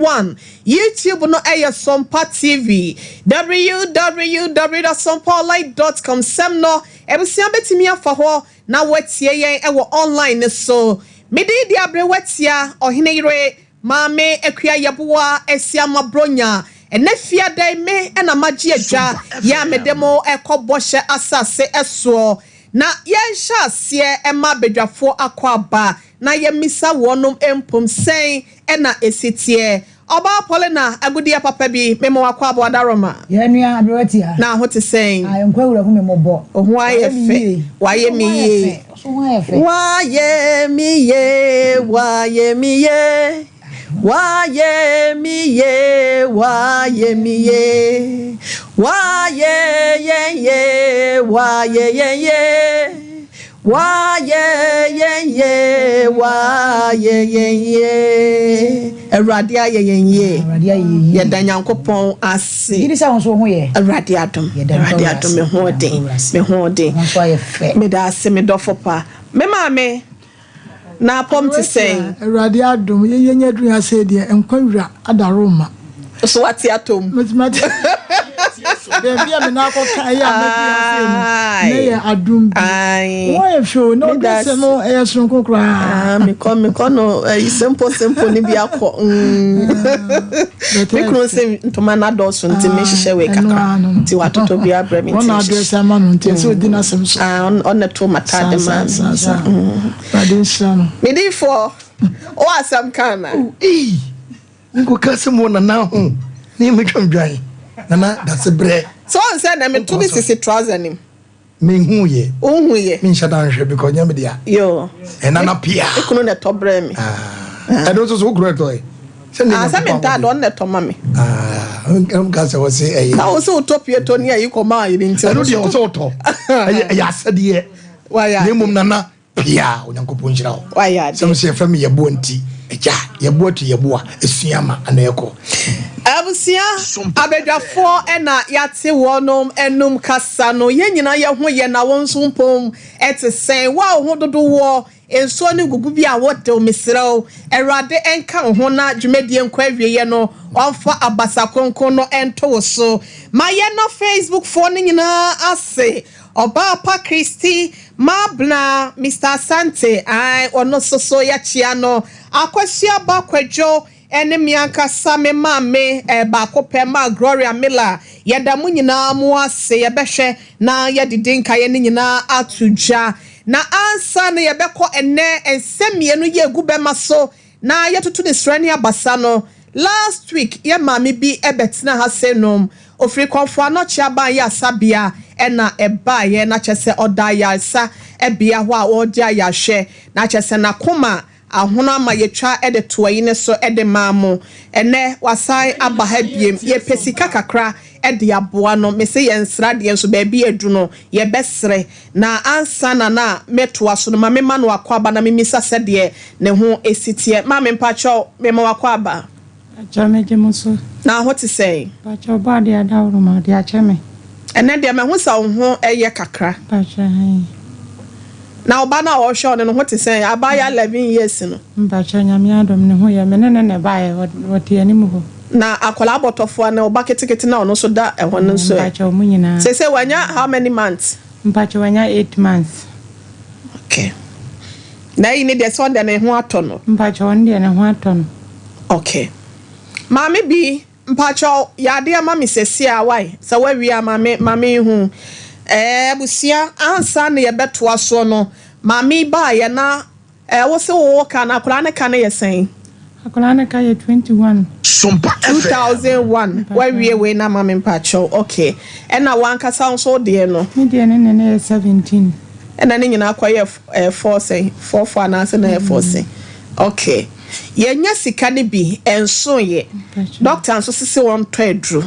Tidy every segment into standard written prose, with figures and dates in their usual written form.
One YouTube no Sompa TV www.sompalight.com semno ebusia betimi afa ho na watie yen ewo online so mede di abre watia ohene yire maame akua yeboa esiama bronya enafia dai me na magye adwa ya medemo ekoboshe asase eso na yensha ase ema bedwafo akwaba na yemisa wonum empom sen ena esitie oba polina agudia papa bi memo akwaba wadaroma ye nua abrewatia na ho te sen ayenkwa wura hu memobo ohu ayefe waye miye waye miye waye miye waye miye waye miye waye ye waye ye waye ye Eradia ye ye danyankopon ase yiri sa won so ho ye eradia dum me hode me da ase me dofopa me maame na pom to say eradia dum ye nya dun ase de enkwawura adaroma so what atom Baby, I'm not going to say adum. Why show no that's no air sunko cry. Me no simple ni bi akọ. Me kro say ntoma na do so nti me hihye we kakra. Ti watoto bi abra me. One address am no nti so di na sem so. On the to mata de man. Badin shano. Me di for o asam kana. Nko kasem wona na ho. Ni me twamdwan. Nana that's a bread. So I said I'm to be sisi trouser nim. Me hu ye. Hu ye. Me shadan hwe because nyam dia. Yo. E nana pia. E kunu na to bre me. I don't so kru to e. Se me ta don na to ma me. Ka se wo se e. Na wo se utopia to ni ayi ko ma ayi nti. I no dia wo so to. Ya asade Why ya. Ne mum nana pia onyankopon hira wo. Why ya. Some say from ye bo nti. Eja ye bo to ye bo a esuama ana ekọ. Abusia abedwafo ena yate wonom enum kasa no yenyina ye ho ye na wonso mpom etesen wa ho dodo wo enso ne gugu bi a wote omisrew erade enka ho na dwumedie nkwa awieye no onfa abasa konkon no ento so maye no Facebook for ne nyina ase Oba pa Christy Mabna Mr. Sante ai ono soso ya chiano akwasua ba kwadwo enemi ankasa me mame ba kopema Gloria Miller yeda mu nyina mu ase yebehwe na yedidinka ye nyina atuja na ansa na yebekọ enne ensemienu ye gubema so na yetutu ne srani abasa no last week ye mame bi ebetina ha senom ofri konfo anochi aban ya sabia ena eba ye na chese oda ya sa ebia ho a odia ya hwe na chese na koma ahono ama yetwa ede toyi ne so ede maamo ene wasai aba ha biem ye pesika kakra ede aboa no me se yensra de enso ba bi edu no ye besre na ansa na metoa so no ma me ma no akwaba na me misa sede ne ho esitie ma me mpacho me ma akwaba achameje muso na what to say pacho ba de adawro ma de acheme ene de me ho sa ho eye kakra pacho na oba na o show no what to say abaya 11 years no pacho nyame adom ne ho ye me ne bae wote animu ho na akola abotofo na oba ketekete na ono so da ehwo no so pacho mu nyina say wanya how many months pacho wanya 8 months okay na you need the son de ne ho atono pacho onde ne ho atono okay mami bi mpacho yade ama misesi a why sa wawia mami hu busia ansa na ye betoa so no mami ba ye na wo se wo ka na akora ne ka na ye sen akora ne ka ye 21 Sompa 2001 wawie we na mami mpacho okay na wanka sa so de no me de ne 17 na ne nyina akwaye 4 na se na 4 okay yenya sika ne bi enso ye doctor nso sisi won to edru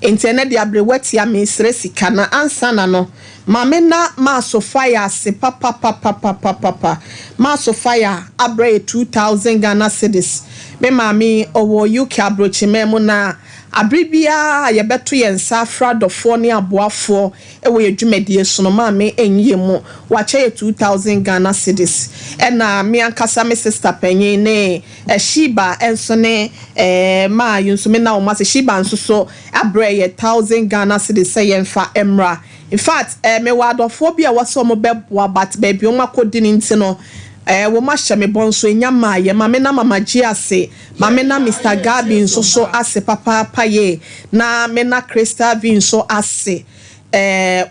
internet de abrewati a mesre sika na ansa na no Mamena Maso Fire se papa Maso Fire abre 2,000 Ghana cedis. Me mami owo UK abrochi memo na abribia ye beto ye nsafra dofo ne aboafo ewo ye dwumedie so no mami enye mu wache ye 2,000 Ghana cedis. Ena me ankasa me sister panyin ne Shiba enso ne ma yunso me na o ma se Shiba nso so abre ye 1,000 Ghana cedis say ye mfa emra. In fact, me wadofo bia waso mo beboa but baby o makodi ni ntino wo ma hye me bonso enyama ye mame na mama gi ase mame na Mr. Gabi nso so ase papa paye na me na Crystal V nso ase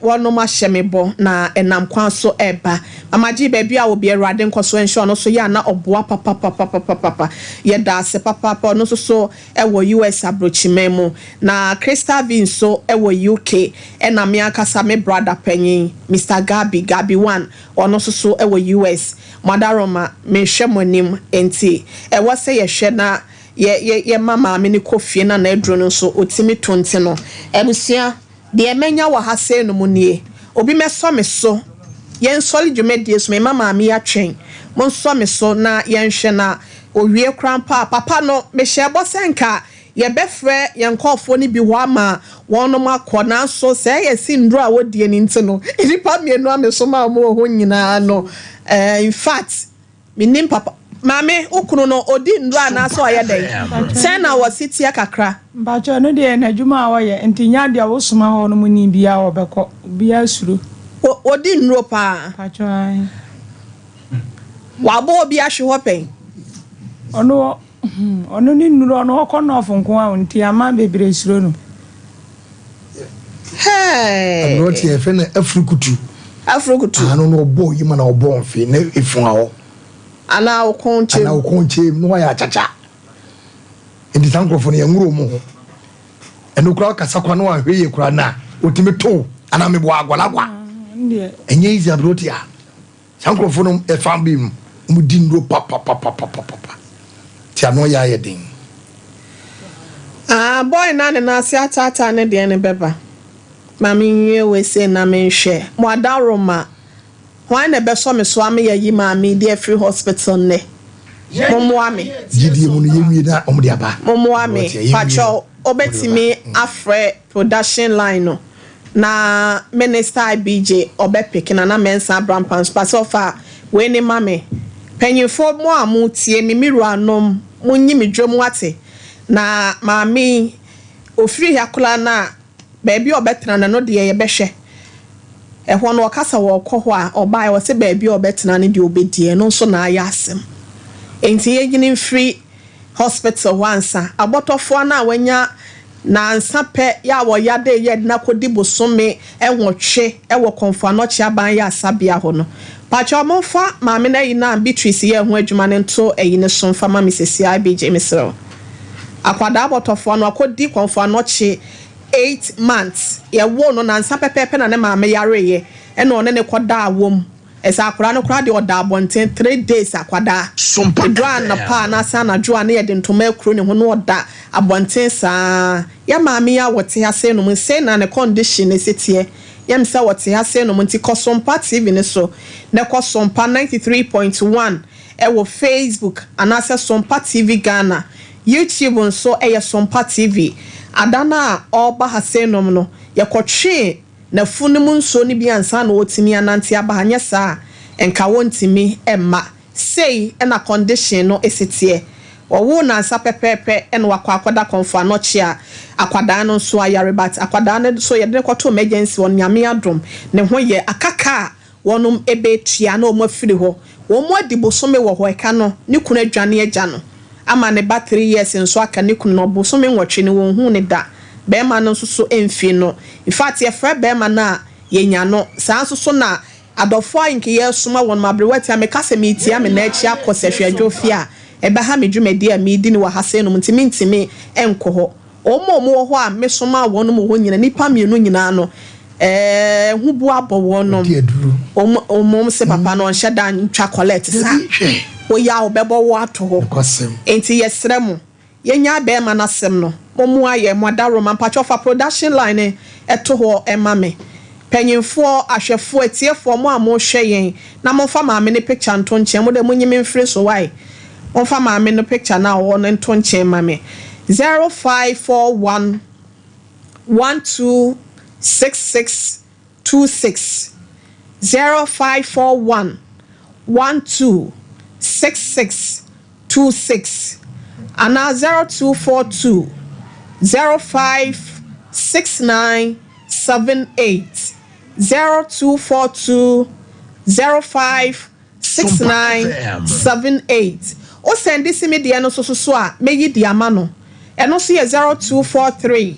wono ma hye me bo na enam kwan so eba mama gi baby a obi erade nkoso enhwe no so ya na oboa papa ye da ase papa no so ewo US abrochimemu na Crystal V nso ewo UK ena me akasa me brother panyin Mr. Gabi 1 ono so ewo US Madaroma me hwe monim enti ewo se ye hwe na ye mama me ni kofie na edro no so otimi tonti no ebusia de menya wa ha se no munie obi meso me so yen soli dwumedie so me mama me atwen mon so me so na yen hwe na owie krampa papa no me hye bosenka ye befre yen kofo ni bi ho ama wono makọ na so se ye sindro a wodie ni ntino iripa mienu ameso ma mo ho nyina no in fact minim papa mame ukunu no odi ndra na so aye den sen na wasiti akakra mbacho no de na djuma awoye ntinya de awosoma ho no muni bia obekọ bia suru odi nro pa pacho ai wabo bia hwe pen ono ni nuro ono okono ofunko a nti ama bebre suru no hey anoti e fe na afrukutu ano no obo yima na obo mfe na efun awo ana okonche no ya chacha indi sankrofo ne nwuro mu ho eno kura kasa kwa no ahwe kura na otimi to ana mebo agwalagwa ndie enye izi abroti a sankrofo no e fam bi mu di ndro papa ti ano ya ye din boy na ne na ase atata ne de ne beba mami ye we say na menhwe mo adaroma why na be so me so ame yi mami de free hospital ne momoame gidie mu no yewie na omde aba momoame pacho obetimi afre production line no na minister IBJ obepeke na mensa Abraham pass ofa we ni mame penyifo mo amu tie mi miru anom munyi mi dwom ate na mami ofiri yakula na baby obetena na no de ye behwe ehwo no okasa wo kọ a obai wo se baby obetena ne de obedie no so na aya asem enti yegini free hospital wansa abotofo na wanya na nsape ya wo yade ye na kodi bosome enwotwe ewo konfa no chi aban ya asabia ho no pacho monfa maame na yi na Beatrice ye ho adwuma ne nto eyi ne so mfa ma Mrs. IBJ misro akwada abotofo no akodi konfa no chi 8 months ye wo no na nsape pepe na ne maame yare ye ena one ne koda awom esa akura no kura de oda abonten 3 days akwada Sompa na pa na sa na joa na ye de ntoma akuru ne ho no oda abonten sa ya maame ya wote ase no mun say na ne condition ne setie yam sa wote ase no mun ti Sompa TV ne so ne Sompa 93.1 wo Facebook anase Sompa TV Ghana YouTube nso Sompa TV adana oba hasenom no yakotwe na funum nso ni bi ansa na otimi anante aba hanya saa enka wontimi emma sei na condition no esetie wo na ansa pepepe ena wakwakoda konfa no chia akwada no nso ayare bat akwada no so ye de kwoto emergency won nyame adom ne ho ye akaka wonum ebetua na omo afiri ho wo mo adibosome wo ho eka no ne kunu adwane agya no ama ne ba 3 years nso aka ne kunu no bosome nwotwe ne won hu ne da be ma no so emfi no in fact ye fra be ma na ye nya no saa so na adofo anke ye soma won mabrewati ameka se metia me na achi akosehwe adwofi a ebe ha medwumadi a medi ni wa hase no ntimi enko ho omo ho a mesoma won mo ho nyina nipa mienu nyina no hubu abo won omo se papa no nhye dan twa collect sa o ya obebo wo ato ho enti yesremu yenya be ma nasem no momu aye modaro man pacho fa production line eto ho ema me panyinfo ahwefo etiefo mo amo hwe yen na mo fa maame ne picture nto nche mo de munyi mfiri so why mo fa maame ne picture na wo no nto nche mame 0541 126626 0541 126626 and 0242 056978 0242 056978 o send this media no so a meyi di amano eno so ye 0243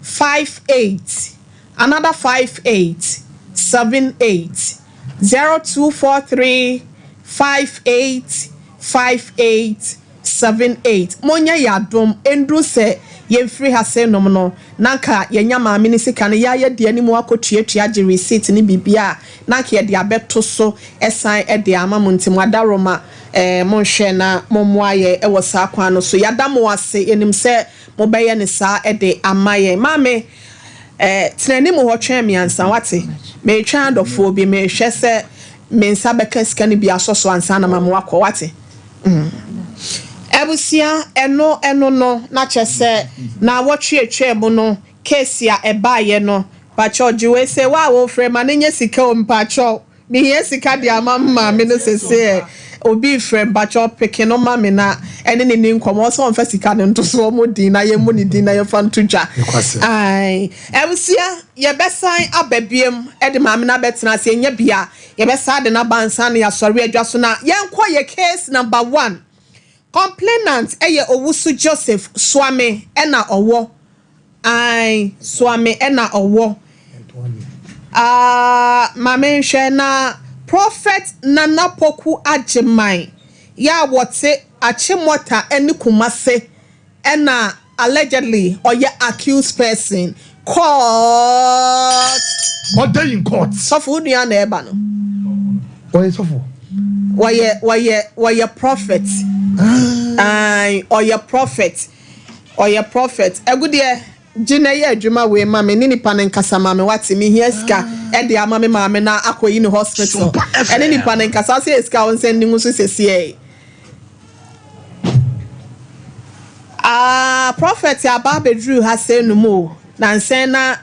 58 another 5878 0243 5878 monya yadom endru se yemfiri hase nom no nanka yenya maame ni sika ne ya de animu akotuatua je receipt ni bibia nanka ye de abeto so esan e de amamu ntimo adaroma monhwe na momoaye e wosa kwa no so yadamo ase enim se mobeye ne sa e de amaye maame tenani mu ho twen miansa wate me twan dofo bi me hwe se me nsa beka sika ni bia soso ansa na mamu akọ wate ebusia eno no na chese na wotwe mu no case ya ebaye no pacho jiwe se wa wo frɛ ma nenye sika o mpacho me hie sika de amamma me no sese obi frɛ pacho peke no ma me na ene ne nkomo so onfa sika ne ntoso mo din na ye mu ni din na ye fa ntodwa ai ebusia ye besan ababiem e de ma me na betena se nya bia ye besa de na bansan na ya sori adwa so na ye nkɔ ye case number 1 complainant eye Owusu Joseph Swame ena owo ai Swame ena owo mame hwe na prophet Nana Poku Agyeman ya wote Achimota eni Kumase ena allegedly oye accused person court what day in court so fu nua na eba no oye so fu why prophet or your prophet egudie gina ye adwuma we ma me ni panen kasa ma me wati me hieska e de ama me ma me na akoyi ni hospital ene ni panen kasa se eska on sending so sese prophet ya ba bedru ha se no mo na nsen na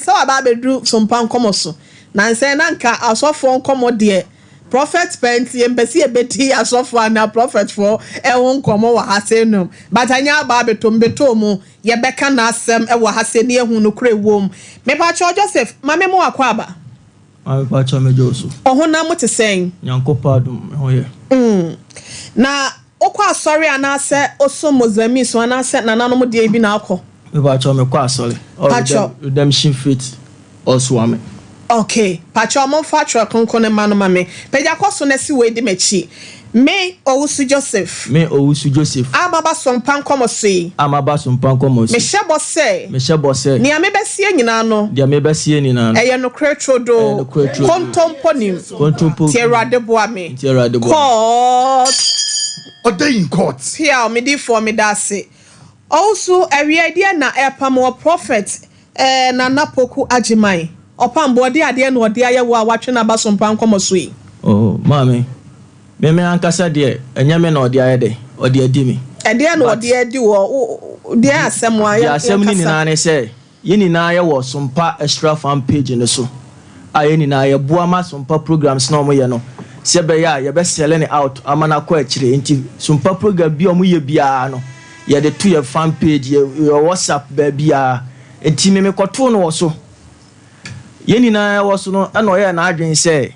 so ba bedru Sompa Nkomo so na nsen na nka asofo nkomo de prophet penti empesi ebeti asofo na prophet for ehun komo wa hasenum but anya ba betom betomu ye beka na asem e wa haseni ehun no kure wom me pa cho Joseph mame mo akwa aba me pa cho me Joseph ohun na muti sen nyankopadum hoye na okwa sorry anase oso mozami so anase nananom de bi na akọ me pa cho me kwa sorry redemption faith also ame. Okay, pacho mo fatra konkone manu mame. Peja koso nesi we di mechi. Me Owusu Joseph. Amaba Sompa Nkomo sei. Me shebo se. Ni amebesie nyina no. Eye no kretrodo. Kontomponim. Tierade boame. Court. Ordain court. Here me di for me dase. Also every idea na epamo prophet Nana Poku Agyeman. Opan body ade na ode aye wo awatwe na ba Sompa Nkomo so yi. Oh mami me ankasa de enyame na ode aye de ode adi mi ade na ode adi wo de asem wa ya asem ni na ne se yini na aye wo Sompa extra fan page ne so aye ni na aye boa ma Sompa programs na omo ye no se be ya ye be sell ne out amana ko akire enti Sompa program bi omo ye bia no ye de to your fan page your WhatsApp ba bia enti me koto no wo so yeni na woso no na oye na adwen se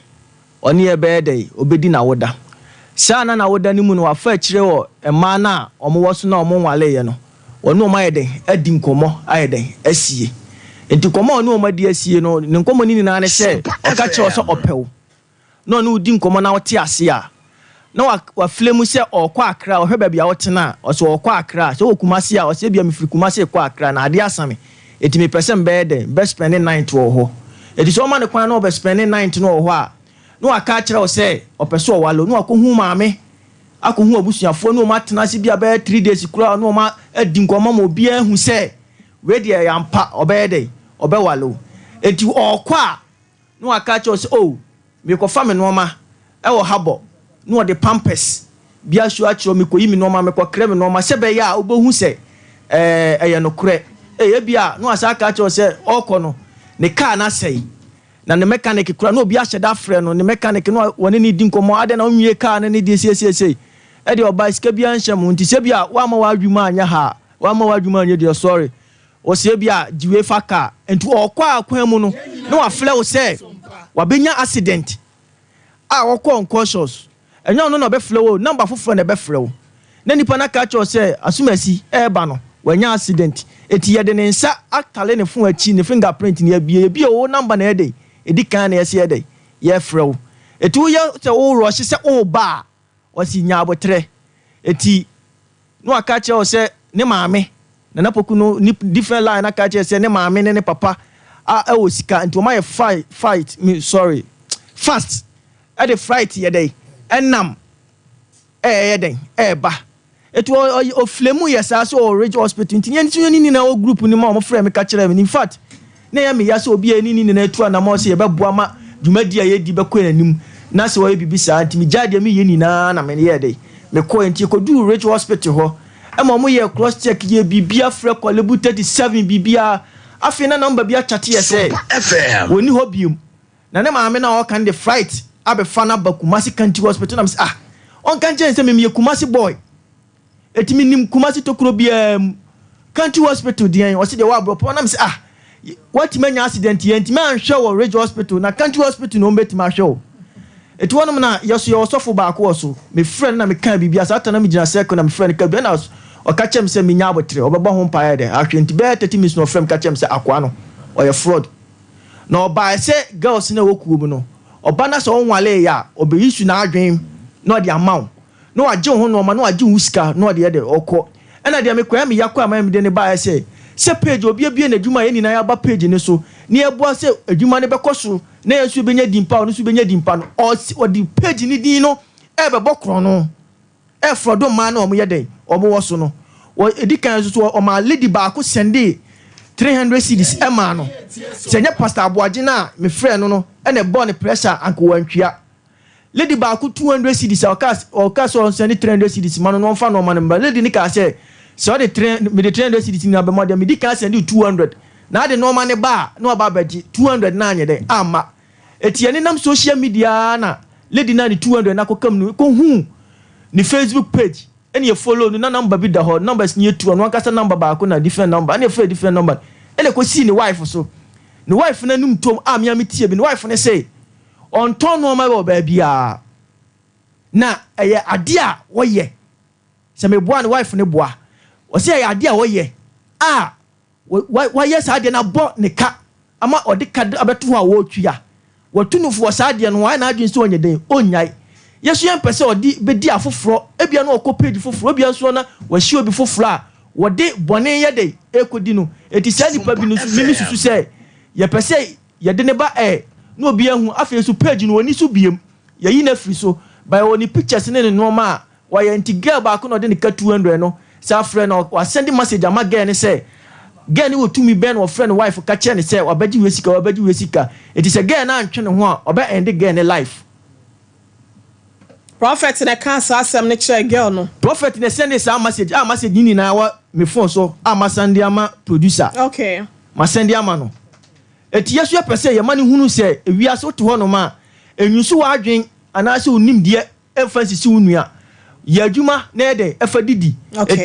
oni e be dey obedi na woda sa na woda ni mu no wafa akire wo ema na omo woso na omo nwale ye no onu oma ye den adi nkomo aye den asie enti komo onu oma di asie no ne nkomo ni na ne se oka che wo so opew no no udi nkomo na wote ase a na wa flemu se okwa akra ohwe ba bia wote na o so okwa akra so okumase a o se bia mefiri kumase kwa akra na ade asame eti me person be den best spend night wo ho edi so man kwan no be spend night no ho a no aka kire o se opeso o walo no akohu maame akohu abusuafo no ma tena se bia be 3 days kura no ma adi nkomma ma obi ahu se we de yampa obe dey obe walo eti okwa no aka cho say oh me ko fa me no ma e wo habo no de pampers bia shu a chiro me ko yi me no ma me ko kre me no ma se be ya obohu se eye no kre e bia no asa aka cho say okono ne car na sei na ne mechanic kura no obi a sheda frɛ no ne mechanic no woni ni di nkomo ade na onwie car na ne di sie e de oba sika bia nhyam nti se bia wa ma wa adwuma anya ha wa ma wa adwuma anya de sorry o se bia jiwe fa car nti okwa akwan mu no na wa frɛ wo se wa benya accident a okwa unconscious enya no na be frɛ wo number foforo na be frɛ wo na nipa na ka cho se asumasi e ba no wanya accident eti ye de ne nsa atale ne fon achi ne fingerprint ne bia o number na ede edi kan na yesi ede ye frɛ wo eti wo ye se wo rush se o ba o si nya abotre eti no aka che o se ne maame na poku no different line aka che se ne maame ne papa a o sika nti o ma ye fight me sorry fast e de fright ye dey enam ye dey ba etu o flemu yesa so o Ridge Hospital ntinye ni na o group ni ma o frɛ me ka kire me in fact na ya me ya so obi ani ni na etu na ma o se ye beboa ma dwumadi a ye di beko nanim na se wo ye bibisa ntimi jade me ye ni na me ye dey me ko enti ko du Ridge Hospital ho e ma mo ye cross check ye bibia frɛ ko lebu 37 bibia afi na number bia chate ye se woni ho bium na ne ma me na o kan the fright abe fana bakumasi kanti hospital na me on kan chen se me kumasi boy etimi nim kumasi tokuro bia country hospital dia o se de wa bro na me say what manya accident ye ntimi anhwe wo Ridge Hospital na country hospital no mbeti ma hwe eti wonum na yeso ye osofo ba ko so me friend na me kan bibia sa atana me gina circle na me friend ka bia na o ka chem se me nya abotre obeba ho pa de ahwe nti be 30 minutes no friend ka chem se akwa no o ye fraud na oba se girls na wokuo mu no oba na so onwale ya obe issue na adwen no de amount no agye ho no ma no agye huska no de okọ ena de me kwa me yakọ ama me de ne ba se page obi abie na adwuma ye ni na ya ba page ne so ne eboa se adwuma ne bekoso na yesu benya dimpa no so benya dimpa no o di page ni din no e be bokro no e frodo man na o mo ye den o mo wo so no o edikan so o ma lady ba ko sende 300 cedis e ma no se nya pastor aboaje na me friend no e na born pressure anko wantwia lady ba ko 200 cedis o ka so sende 300 cedis ma no fa no ma no lady ni ka se so the 300 cedis ni abema de me di ka sende 200 na de normal ne ba no ba baji 200 na anye den ama etie ni nam social media na lady na ni 200 na ko kam no ko hu ni Facebook page eni e follow no na number bi da ho numbers ni etu no akasa number ba ko na different number ani e different number ele ko see ni wife so ni wife na num tom amia metie bi ni wife ne say on ton no ma ba bia na eye ade a wo ye se me boa ni wife ne boa o se eye ade a wo ye wa yes ade na bo ne ka ama odi ka abeto a wo twia watunufo wasade no wa na adwen so onye den onyai yesu yan pese odi bedi afoforo ebia na okopedi foforo ebia so na wahyi obi foforo a wode bone ye dey ekodi no eti sa nipa bi no mimi susu se ye pese ye de ne ba na obi ahu afi so page no oni so biem ye yi na free so by oni pictures ne no ma wa ye anti-girl ba ko no de ne ka 200 no sa frɛ no wa send message ama girl ne say girl ni wo tumi ben wo friend wife ka che ne say obaji we sika it is a girl na antwe ne ho a oba end girl ne life prophet na kan sa asem ne kire girl no prophet ne send this message ni na wa me phone so ama send ama producer okay ma send ama no eti yesu ya pese ye mani hunu se ewia so to ho no ma enwusu wa adwen ana se onim de emphasis unua ya adwuma na ede efa didi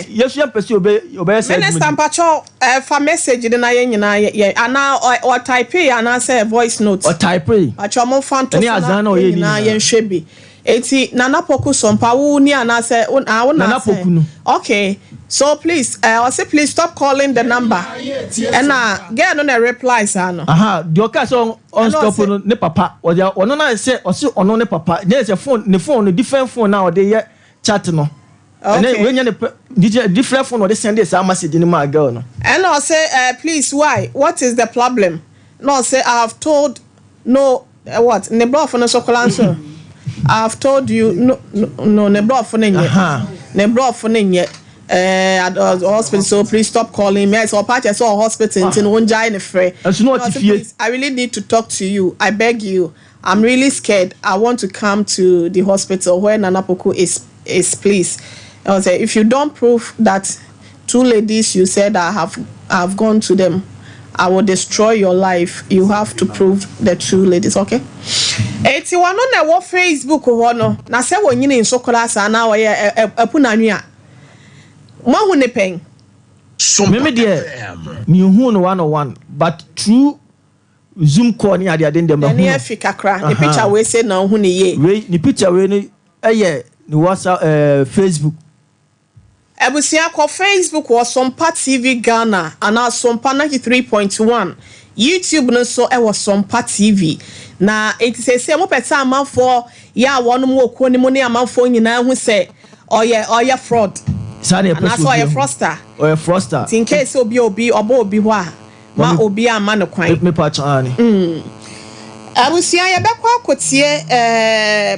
yesu ya pese obe say minister mpacho fa message de na ye nyina ye ana o type ana say voice note o type acho mo fanto ni azana o ye ni na ye nhwebi eti nana poku sompa wu ni ana say nana poku no okay so please I say please stop calling the number and get no replies ano the oka so on stop no ne papa ono na say o se ono ne papa there say phone no different phone now dey ye chat no and then when you different phone or they send this message in my girl no and I say please why what is the problem no say I have told no what ne bro for no so answer I have told you no ne bro for ne nye ne bro for ne nye at the hospital, so please stop calling me. So part of hospital in Wonja in a fray. I really need to talk to you. I beg you. I'm really scared. I want to come to the hospital where Nanapoku is please. I say if you don't prove that 2 ladies you said I have gone to them, I will destroy your life. You have to prove the 2 ladies, okay? 81 on the Facebook no. Na say won yin in chocolate na we epunanua. Mo hu ne pen. Me there. Me hu no 101, but true Zoom call ni ade dem hu. Ne Africa kra. The picture we say na hu ne ye. We the picture we ni ni WhatsApp Facebook. Ebusia ko Facebook was Sompa TV Ghana and Sompa 93.1. YouTube no so was Sompa TV. Na it say mo pesa amanfo ya wonu mo okwo ni mo ni amanfo nyina hu say oye fraud. Sane e person oye fraudster. Oye fraudster. In case obi obo ho a ma obi ama no kwan. Me pa chan. Abusia ye bekwa akotie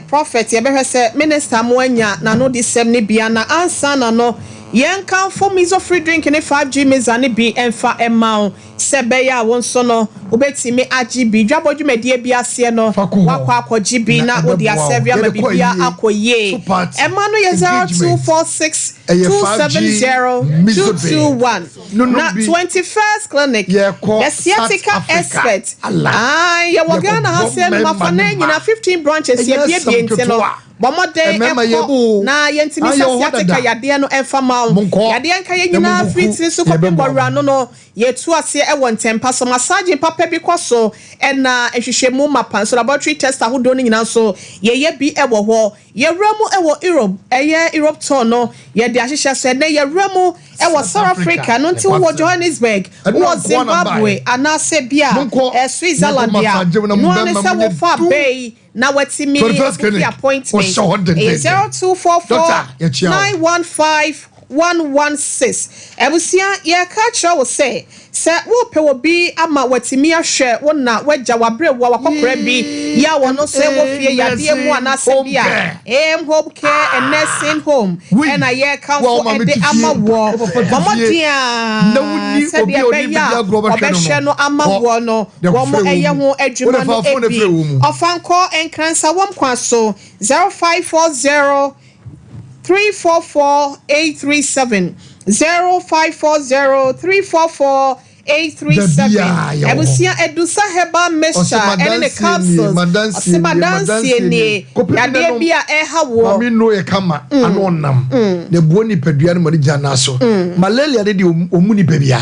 prophet ye behwe se minister mo anya na no disem ne bia na ansa na no yen kan for miso free drink ne 5G mezane bi enfa emao sebe ya won so no obetimi agibi dwabodwumedie bi ase no wakwa akogi bi na odi asevia ma bibia akoye ema no ye 0246 270 221 na 21st clinic the sciatica expert ye wogana hase no mafana nyina 15 branches ye bie ntino bomode na yentimi sciatica yade no enfama yade nka ye nyina fitri so kopembora no yetu ase e won tempa so massage papa bi kwaso na ehwehwemu mapan so laboratory test ahodo no nyina so ye bi e wo ho ye ramu e wo Europe Europe tour no ye de ahihye so na ye ramu e wo South Africa no nti wo Johannesburg wo Zimbabwe anase bia Switzerland bia no ane se wo fa bay na watimi appointment 0244 915 116 ebusia ye ka kira wo se wo pe wo bi ama watimi ahwe wo na waja wabre wo wakokora bi ya wo no se wo fie yade mu anase bia home care and nursing home na ye kan fo ede ama wo momodia na wuni obi oni bia global hwe no ama wo no wo mo eye ho adwuma no ebi ofanko enkransa wom kwaso 0540 344-837 0540-344-837 Ebusia edusa heba mesha ene ne capsules osimadansie ni yade bia hawo mami no ye kama anonam ne buoni pedua no mari jana so malaria de omuni bebia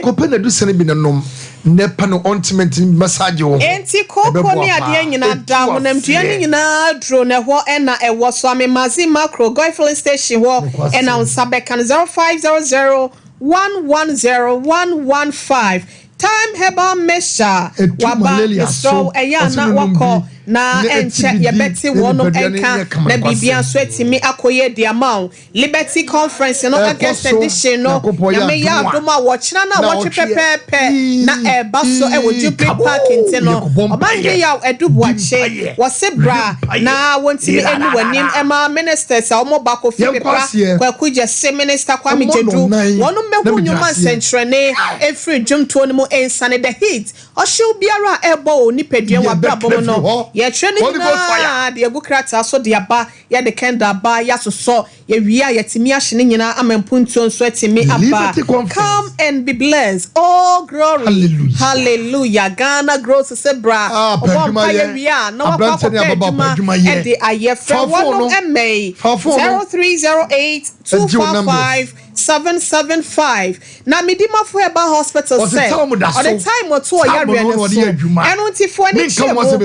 kope na dusa ne bi nanom nepa no ointment massage wo enti koko ni ade nyina da wonam dua ni nyina dro ne ho na ewo so amemazi macro goifilling station ho na unsabeka 0500 110-115 time heba mesha waba so na wako na enche yebeti wonom enka na bibia so etimi akoye di amount Liberty Conference no against edition no ya me ya doma wo kira na wo pepepe na eba so e wo Jubilee Park ntino obanje ya edubu ache wo sebra na wontimi eni wanim ema ministers a omo bako fipepa kwa kuje se minister kwa mijedu wonum mehu nyuma centrene efri dwumto no mo ensane the heat o show biara ebo ni pedua wa brabo no ye training na de agukrata so de aba ye de kenda aba ya so ye wia yetimi ahye nyina amampuntuo so etimi aba come and be blessed oh glory hallelujah Ghana grows sebra oba ye wia na wakwa peduma e de ayefra wono emmei 0308 255 775 na midimafo eba hospital say on the time what to yare no so eno ntifo ani chemo se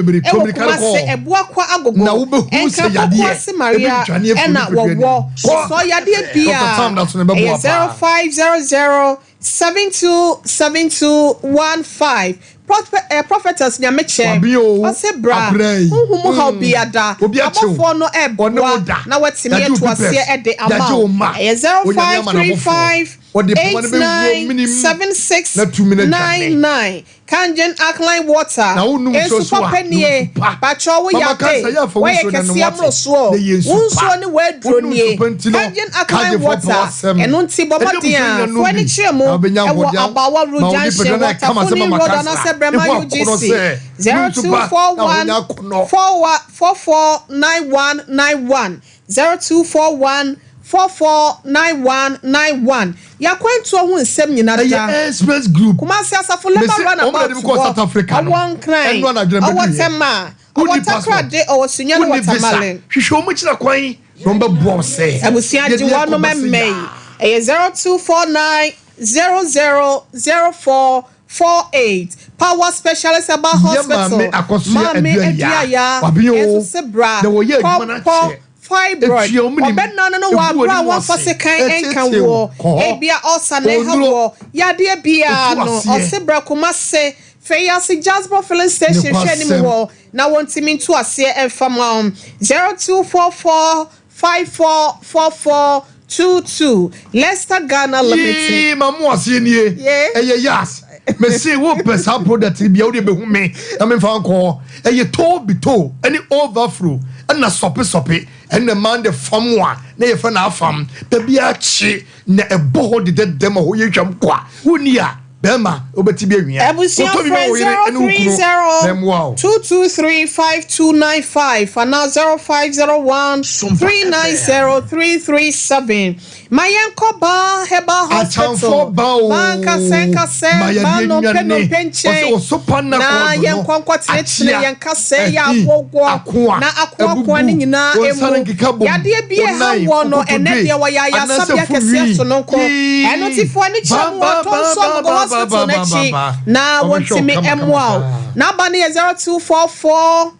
ebua kwa agogo na wo behu se yade Maria ena wowo so yade bia 0500 727215 prophetess nyameche ose bra humu ha obiada abofo no ebwa na watimi eto ase ede ama 0535 897699 Kanjen Alkaline Water Super Penny Pacho Yate Where Cassiamo so Unso Wedronie Kanjen Alkaline Water and Unti Bobadia Furniture Abawa Rujan Watafuni Rodana Sebrema UGC 0241 449191 0241 449191 yakwentu ohun nsem nyina da express group Kumasi asafo leba run about South Africa awon kran awotema awotakrade owosunya no watamale hwehwe omo kira kwan no be bo se abusia di wono memmei 0249000448 Power Specialist Aba Hospital Mami Ediaya Esu Sebra Kompo Fibroid Obenna no wa bra wa fase kan enkan wo ebia osa na hawo yade bia no Osebra Kumase Feyasi Jasper filling station hwani wo na wontimi nto ase enfama 0244544422 Leicester Ghana Limited mamu ase nie yes me say wo pesa product bia wo de be hu me na me fa ko to bito any overflow na sope and the man the famwa na ye fa na afam da bia chi na ebo ho de dem ho ye twam kwa woni a bema obeti bi awia oto bi wo yire ene ukunu 2235295 and now 0501390337 Mayenko ba heba hospital banka senka ba no penche na yenkwa kwatire yenka se ya agwogwo na akwa ni nyina emu yade bie ha wo no ene de wa ya sabia kese so no ko eno tifo ni chamu tonso go hospital nechi na wontimi emu na ba ne 0244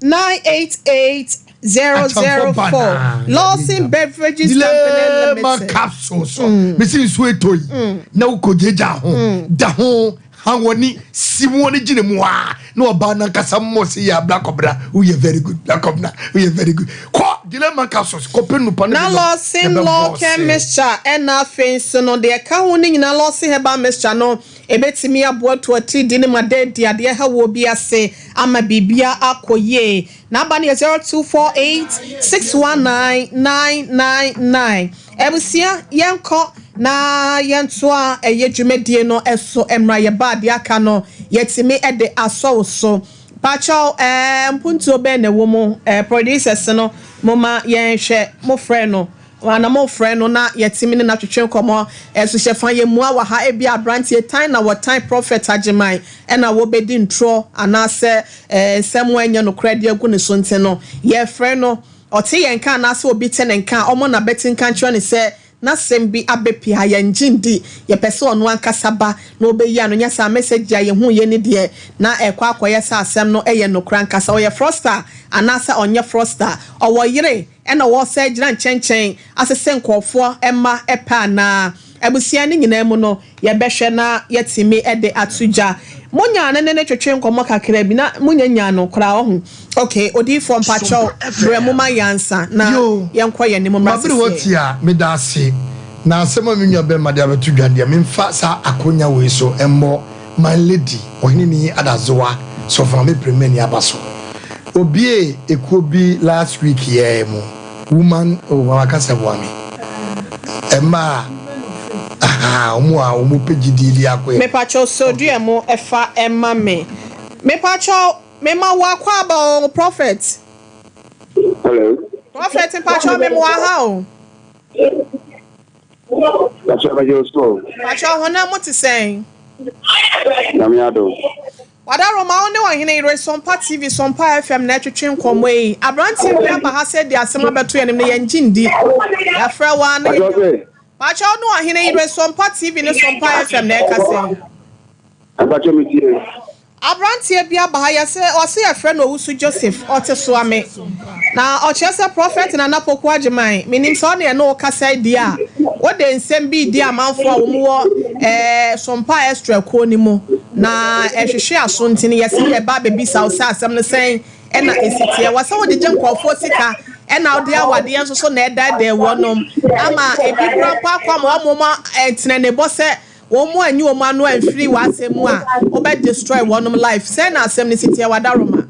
988-004 Lawson Beverages Company Limited. Capsules. Missing sweet toy. No cogeja home. Da home. Hangwani Simone Jinemwa. No banana Casamosi ya Black Cobra. We are very good. Black Cobra. We are very good. Qua dilemma capsules. Copen Upana. Now Lawson Law Chemistry and nothing so no de account na Lawson Heba Mr. No. Ebetimi abo to ati dine made dia de ha wo bia se ama bibia akoye na ba ne 0248619999 ebusia yenko na yentoa eyedwumedie no eso emra ye ba de aka no yetimi ede aso so pacho mpuntu obe na wo mo producers no moma yenhwe mo frɛ no wana mo friend no na yetimi ne na twetwe komo so hyefan ye mua wa ha ebia brantie time na what time prophet agemai e na wo bedi ntro anase semu anya no krade agu ne so nte no ye friend no ote ye nka anase obi te ne nka omo na beti nka ntro ne se na sembi abepi ha ye njindi ye pese onu ankasaba na obeyi anu nya sa message ya ye hu ye ne de na ekwa akoye sa asem no eye no kra nkasa o ye froster anasa onye froster owo yire ena wo se gira nchenchen asese nkofo emma epa na abusia ne nyina mu no ye behwe na yetimi ede atuja munya ne twetwe nkomo kakra bi na munya nya no kra ohu okay odi from pacho bremu ma yansa na yenko ye nimu mrase mabri wotia medase na asema munya be made abetu dwade memfa sa akonya we so emmo my lady ohini ni adazoa so from me premier abaso obie ekobi last week here mu woman wakasa bwami emma omo pejidili akwe me pacho sodue mo efa emma me pacho me ma wa kwa ba prophet hello prophet pacho me mo ha o pacho ba jo so pacho hona mo ti sen na mi ado wadaro ma one wa hene ire Sompa TV Sompa FM na twetwe nkomo yi abranti bia ba ha se de asema beto ye ne ye njindi ya fra wa na pacho no wa hene ire Sompa TV ne Sompa FM na ekase pacho mi tie abranti bia ba ha ya se o se ya fra no wusu Joseph oteso ame na o chese prophet na napoku ageman minim so ne no kasa dia wo de nsem bi dia manfo a wo mo Sompa extra ko ni mu na ehwehwe aso ntini yesi e ba bebi sa asem ne sen e na esitie wasa wo de jenkofo sika ɛna ɔde awade nso so na ɛda da wɔnom ama ebi kura pa kwa ma ɔmo ma ɛtena ne bɔ sɛ wɔn mu anyi wɔn ano amfiri w'asɛm mu a ɔbɛ destroy wɔnom life sɛ na asɛm ne siti awada roma.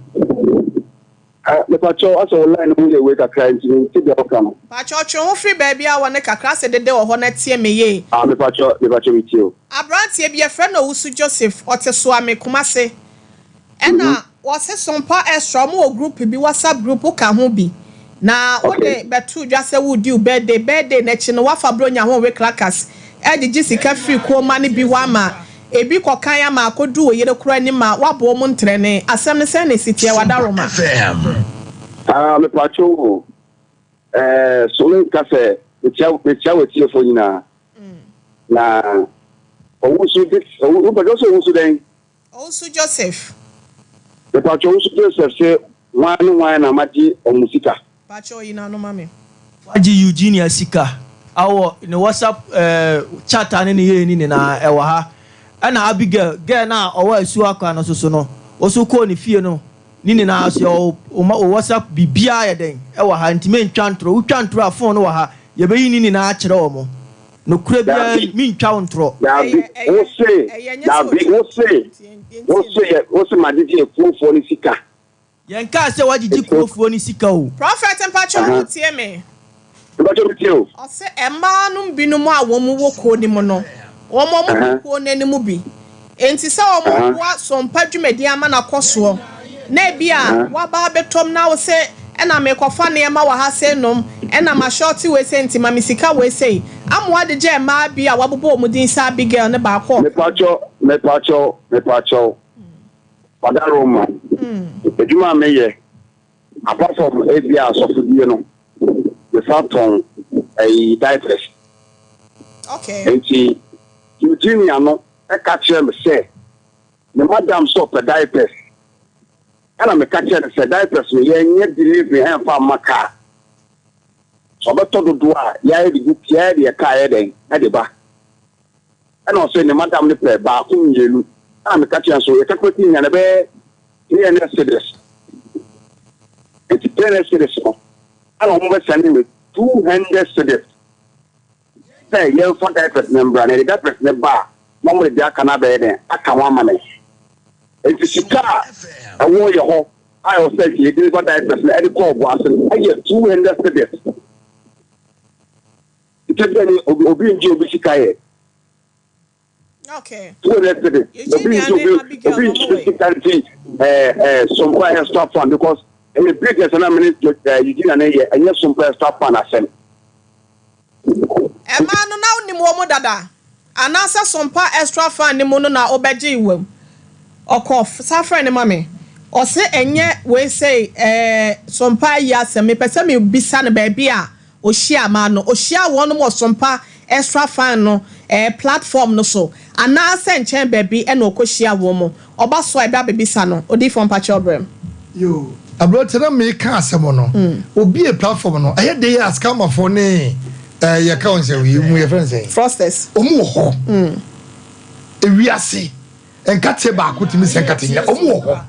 Mepacho aso online mu ye we kakra nti ti be oka no. Pacho twe ho free baabi a wɔne kakra se dede wɔ hɔ na tie me ye. Mepacho mi tie o. Abrantie bi efre na Owusu Joseph ɔte so ame kumase. Ɛna wɔse Sompa extra mo group bi WhatsApp group ka ho bi. Na wode betu dwa se wo di birthday na chi no wafa bronya ho we crackers. Ejiji sika free ko ma ne bi wa ma. Ebi kokan ya ma akodu wo yere kura ni ma wabo mu ntrene asem ne se ne sitie wada roma. Mepacho so le ka se metia wetie fo nyina. Na Owusu den. Owusu Joseph. Mepacho Owusu Joseph se wan na madi omusika. Pacho yina no mame. Waji Eugenia sika. Awo ne WhatsApp chat ane ne ye ni na ewa ha. Ana Abigail girl na owa asu akwa no so no oso ko ne fie no ni na aso o WhatsApp bibia ye den e wa ha ntime ntwantro utwantro a phone no wa ha ye be yi ni na a kire o mo no kura bia mi ntwantro wo se madidi ekuofo ni sika yen ka se wagigi kuofo ni sika o prophet mpacho tie me mpacho tie o se emma no binum a wo mu wo ko ni mo no Omo mu ko nanimu bi enti se omo wa Sompa dwumedi ama na koso na bia wa ba betom na wo se ena me kofa ne ma wa ha se nom ena ma shorty we se enti ma misika we se amwa de je ma bia wa bobo mu din sa Abigail ne ba ko me pacho padaro ma eduma meye apart from bia so fudie no the faton ai diapers okay enti Eugenia no e catch me say the madam stop diapers and me catch her say diapers we ye delivery and fa maka so beto do a ya e di kia de ka ye den e de ba and also the madam ne pe ba ku nyelu and me catch her so e takwati nya na be ni na sedes it is sedes no and o mo be send me 200 sedes say you for diapers number and the diapers ne ba mo mo dia kana be den aka wa ma me enti sika awo ye ho I was saying you did what diapers na e ko bo asen aye 200 cedis itebeni obi nji obi sika ye okay 200 cedis obi nji sika ti Sompa extra fund because in the biggest na minute you did na ye anya Sompa extra fund asem Emma no na unim wo mo dada anasa Sompa extra fund ni mo no na obeje iwam okof sa friend mame o se enye we say Sompa ya se me pese me bisa na ba bia o hia ma no o hia won mo Sompa extra fund no platform no so anasa nchen ba bi e na okohia wo mo oba so e ba bisa no odi from patchobrem yo abro tena me ka asemo no obi e platform no aye dey ask come for ne ya ka on say we mu your friends say frosters omu ho ewiase enkate ba ko timi se enkate nya omu ho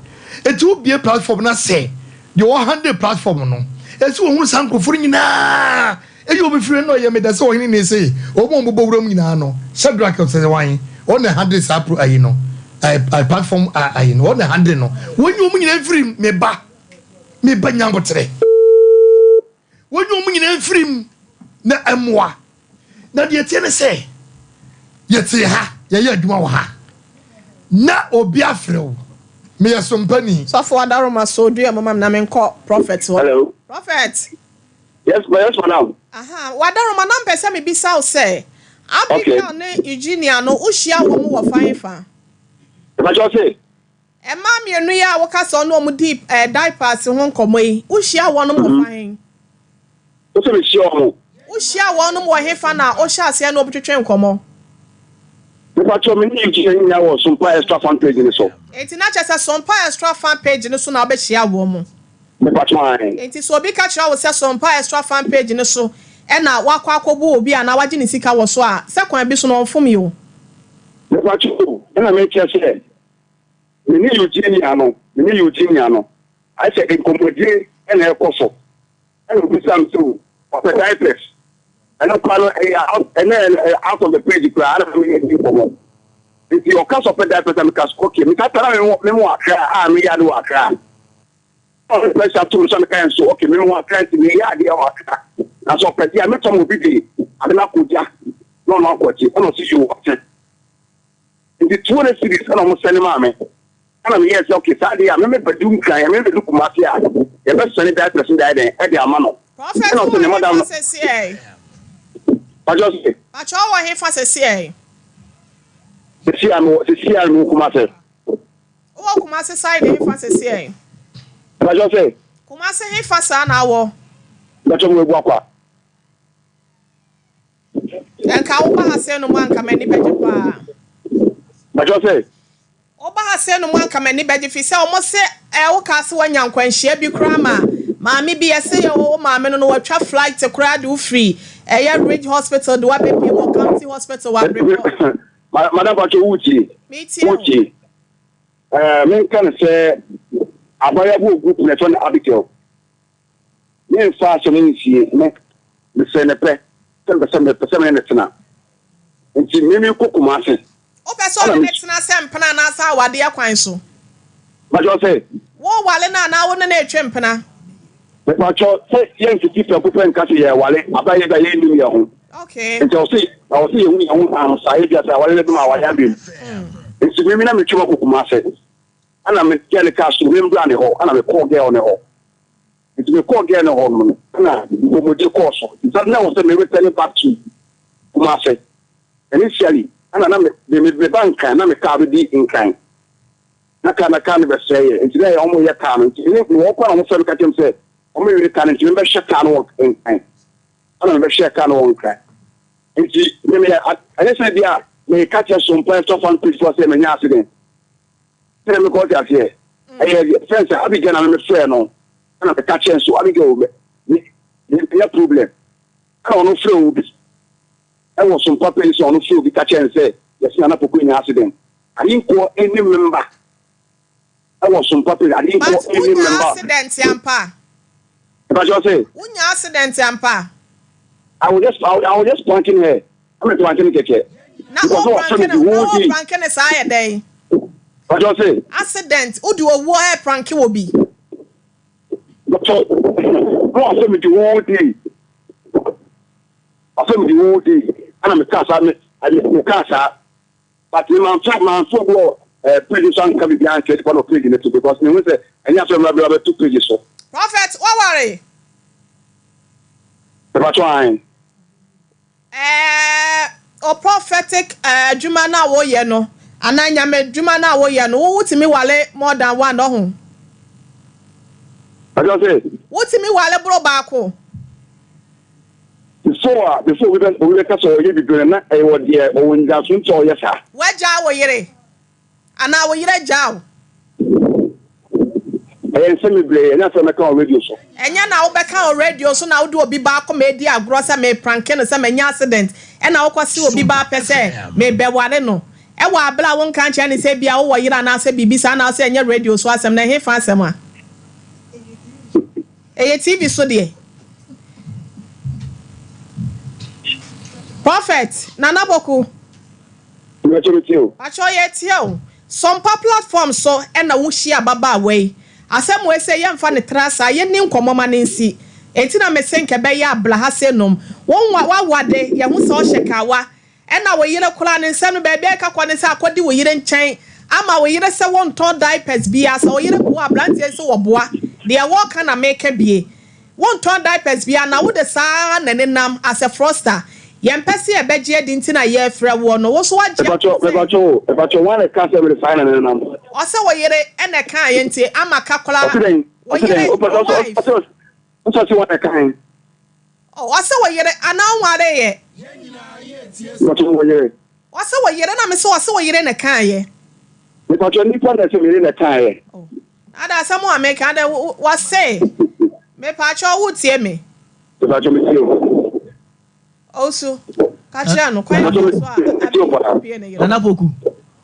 etu obi platform na say the 100 platform no esi ohun sankofo nyina eyi obi free no ye me da say ohini ne say omo mbo wuram nyina no Shadrack say wan on the 100 sapro ayi no platform ayi no on the 100 no wonyi omu nyina free me ba nyambotre wonyi omu nyina free na emwa na de tie ne se yete ha ye adwuma wo ha na obi afrew me yesompani so for adaroma so do mama na me nko prophet hello prophet yes madam wadaroma na mpese me bisa o se Abigail ne Eugenia no uhia wo mo wo fan fa ma jo se Emma mienu ya wo ka so no mo deep diapers ho nkomo yi uhia wo no mo fan o se me hia mo uhia wo no mo hefa na o hia ase na obetwetwe nkomo Mepacho me ni Eugenia wo Sompa extra fan page ni so enti na chese Sompa extra fan page ni so na obehia wo mo Mepacho ai enti so obi ka kira wo se Sompa extra fan page ni so e na wakwa akobu obi ana waji ni sika wo so a se kwan bi so no mfom yo Mepacho na me tia se me ni Eugenia no I say incommodate na ekoso And we some too of the diapers. And not and then out of the page, I don't know. If your cast of a diaper, I'm okay. Me can't tell me more cry. Me I do a cry. Oh, pressure to some kind so okay. Me more cry to me. I do a cry. That's all. Pretty. I met some of it. I'm not good. No, not what you. I don't see you watching. In the 20 cities, I'm almost sending mommy. And I'm yes, okay. Sadly, I remember doing cry. I remember looking at you. The best son of that person died at the Amano. Prophet, says, yeah. I just say, I saw him for a CA. The CR no Kumase. Oh, Kumase side him for a CA. I just say, Kumase him for an hour. That's what we walk up. And Kauba has said no one come any better. I just say, Oba has said no one come any better. If you say almost say, I will cast one young when she be grammar. Mammy be a say, oh, mamma, no, a trap flight to crowd do free. A Ridge Hospital, do I be people county hospital? Madam Bachuchi. Me too. Men can say, a variable group in the front article. Men fast and easy, make the Senepe, 10% in the Senate. And she made me cook Kumasi. Oh, that's all the next Sam Panasa, what dear Quinso. But you say, Whoa, Walena, now on the nature Pana. But my child said, young to keep your people and catch your wallet, I buy the end of your home. Okay. And I'll see you on side as I will let my Wayabin. It's women I'm a chuma Kumasi. And I'm a jelly cast to him down the hall, and I'm a cold girl on the hall. It's a cold girl on the hall. And with your course. It's not now that we return back to Kumasi. Initially, and I'm the bank, and I'm a car with the incline. I can't say it. Today, almost your time. If you walk on the catch him say, I'm really kind of remember shut down work in time. I don't remember shut down work. And I said, yeah, may catch us some place of one piece for an accident. Tell me what I say. I have friends, I began on the fair no. And I'm catching so I go. No problem. I don't know flow. I was some papers on the floor, the catcher and say, yes, you're not putting an accident. I didn't call any member. I was some papers, I didn't call any member. Accident, Yampa. But you say, when you accident, Yampa. I was just pointing her. I'm not pointing it. Now, Franken is higher day. But you say, accident, who do a wire Frankie will be? But no, I said, you won't be. I said, you won't be. And I'm a cast, I'm a cast. But in my track, my football, previous one can be behind 21 of pages because you say, and you have to have 2 pages. Prophet, what worry? About trying. O prophetic Jumana Woyeno, and I am a Jumana Woyeno. What to me wale more than one oh. I just say, what to me wale bro bako? Before we catch you doing that, I would hear when that's soon so yes, sir. Where Jaw yere? And now we let Jaw. And send me blade, and that's on the car radio. And you now back on radio, so now do a be back media, grossa may prank and some accident, and now quasi will be back per se, may be what I know. And while Bella won't catch any say be our year and I say BBC and I'll say your radio so as I'm not here for someone. A TV so dear. Prophet, Nana Boku. I show yet you. Some platforms so and a wushia baba way. Asem we say yam fa ne trasa ye ni nkomoma ne nsi enti na mesenke be ya abla ha senom won wa wade ye hu so hyekawa e na we yire kura ne nsam be be ka kwa ne sa akodi we yire nchen ama we yire se won ton diapers bia so we yire ko ablantie se wo boa de wo ka na make bie won ton diapers bia na wo de sa na ne nam as a froster yempese e beje edi nti na ye frɛ wo no wo so agye ebacho one can say with final na nam o se wo yire e na kan ye nti amaka kola wo yire o so one kan o se wo yire ana nware ye o se wo yire na me se o se wo yire na kan ye ebacho ni pa na se me na kan ye ada samu ameka ada wo say me pa cho wo tie me ebacho me tie also kachira no kwa Nana Boku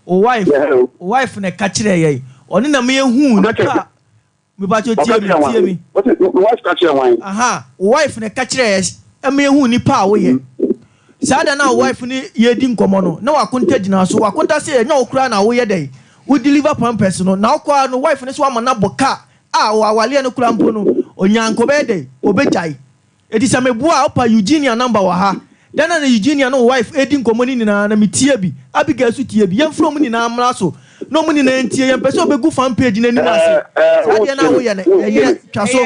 o wife ne kachira ye oni na me hu na Me ba cho tie me. What is wife catch your wine? Aha, wife ne catch res. E me hu nipa wo ye. Sada na wife ni ye di nkomo no. Na wakonta gina so wakonta se nya okura na wo ye dai. We deliver pampers no. Na okwa no wife ne so amana boka. Wa wale no kura mpo no. Onyanko be dai, obejai. Edi se me bua opa Eugenia number wa ha. Dana na Eugenia no wife edi nkomo ni na metie bi. Abigail so tie bi. Yem from ni na amra so. No money na ntie yem pese obegu fan page na ni ase. Sadia na wo ye ne ye twaso.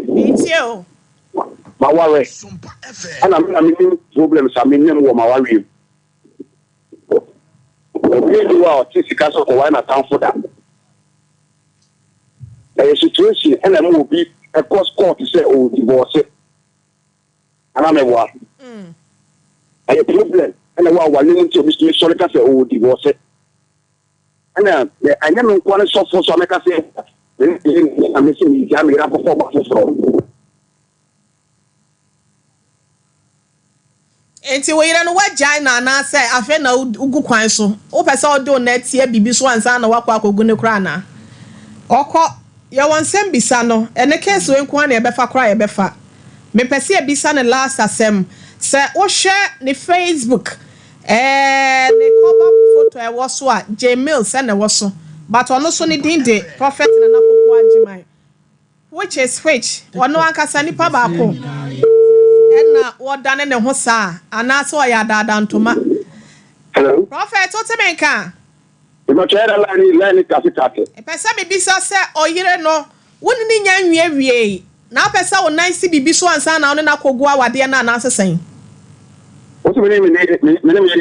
Ntie o. Ma worry. Ana me problems am nem wo ma worry. We do our tisika so ko why na town for that. The situation and am will be a court to say oh divorce. Ana me wa. A problem and wa willing to be sorry ka say oh divorce. And I never want to suffer so make say I'm missing me jam ira for from. Enti we yire no wagyan na na say afa na ugu kwan so wo pese o do na tie bibi so ansa na wakwa akogu ne kra na okọ ye wonsem bisa no ene case we nko na e befa kra ye befa me pese e bisa ne last asem say wo share ne Facebook ne cover photo e wo so a Gmail se na wo so but ono so ne din de prophet na na popo agimai which is which ono ankasa nipa ba ko na wodane ne ho saa anaso ya dada ntoma. Hello Prophet otemenka no chera lani kafikate pesa me bisa se oyire no woni ni nya nwie na pesa wo nan si bibi so ansa na ono na kogu awade na na asesen o se me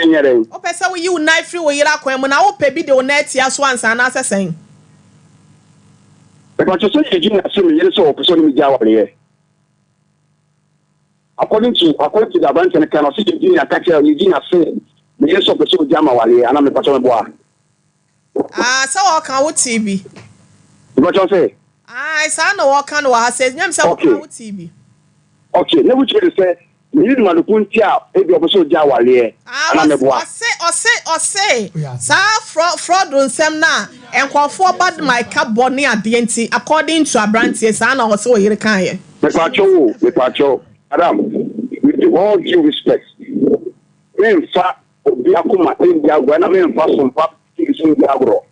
nyere o pesa wo yi wo nan free wo yira kwan mu na wo pe bi de wo na atia so ansa na asesen e ko so ye jina se me yere so o pesa ni mi jawale according to the branch and kind of situation you catch you Eugenia say me yes of so jama wale ana me pato me boa so o kan wo TV what you say sa na wo kan wo ha say nyam say wo kan wo TV okay ne which say me need man kunti a e bi obo so ja wale ana me boa o say sa fraud nsem na enkofo bad my carbon ne ade nti according to a branch sa na ho say wo yire kan ye me pato Adam, with all due respect, men fa obiakuma India gwana men fa sompa kisun agro.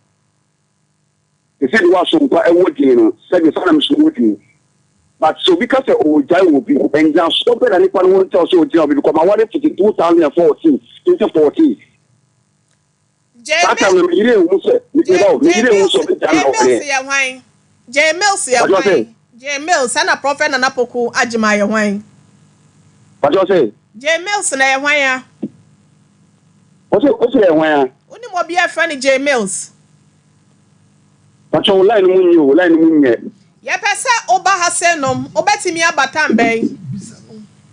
They said was sompa e wodi no, said the son am but so because o jai will be and just stop it and if one won't tell so job because I wanted to 2014, 2014. That time me ire wo say, Gmail sana prophet na napoku agima ye hwan. What you say? Gmail na ye hwan ya. O say ye hwan ya. Oni mo bia friend Gmail. But you line mu nye. Ye pesa oba hasenom, obetimi abata mbei.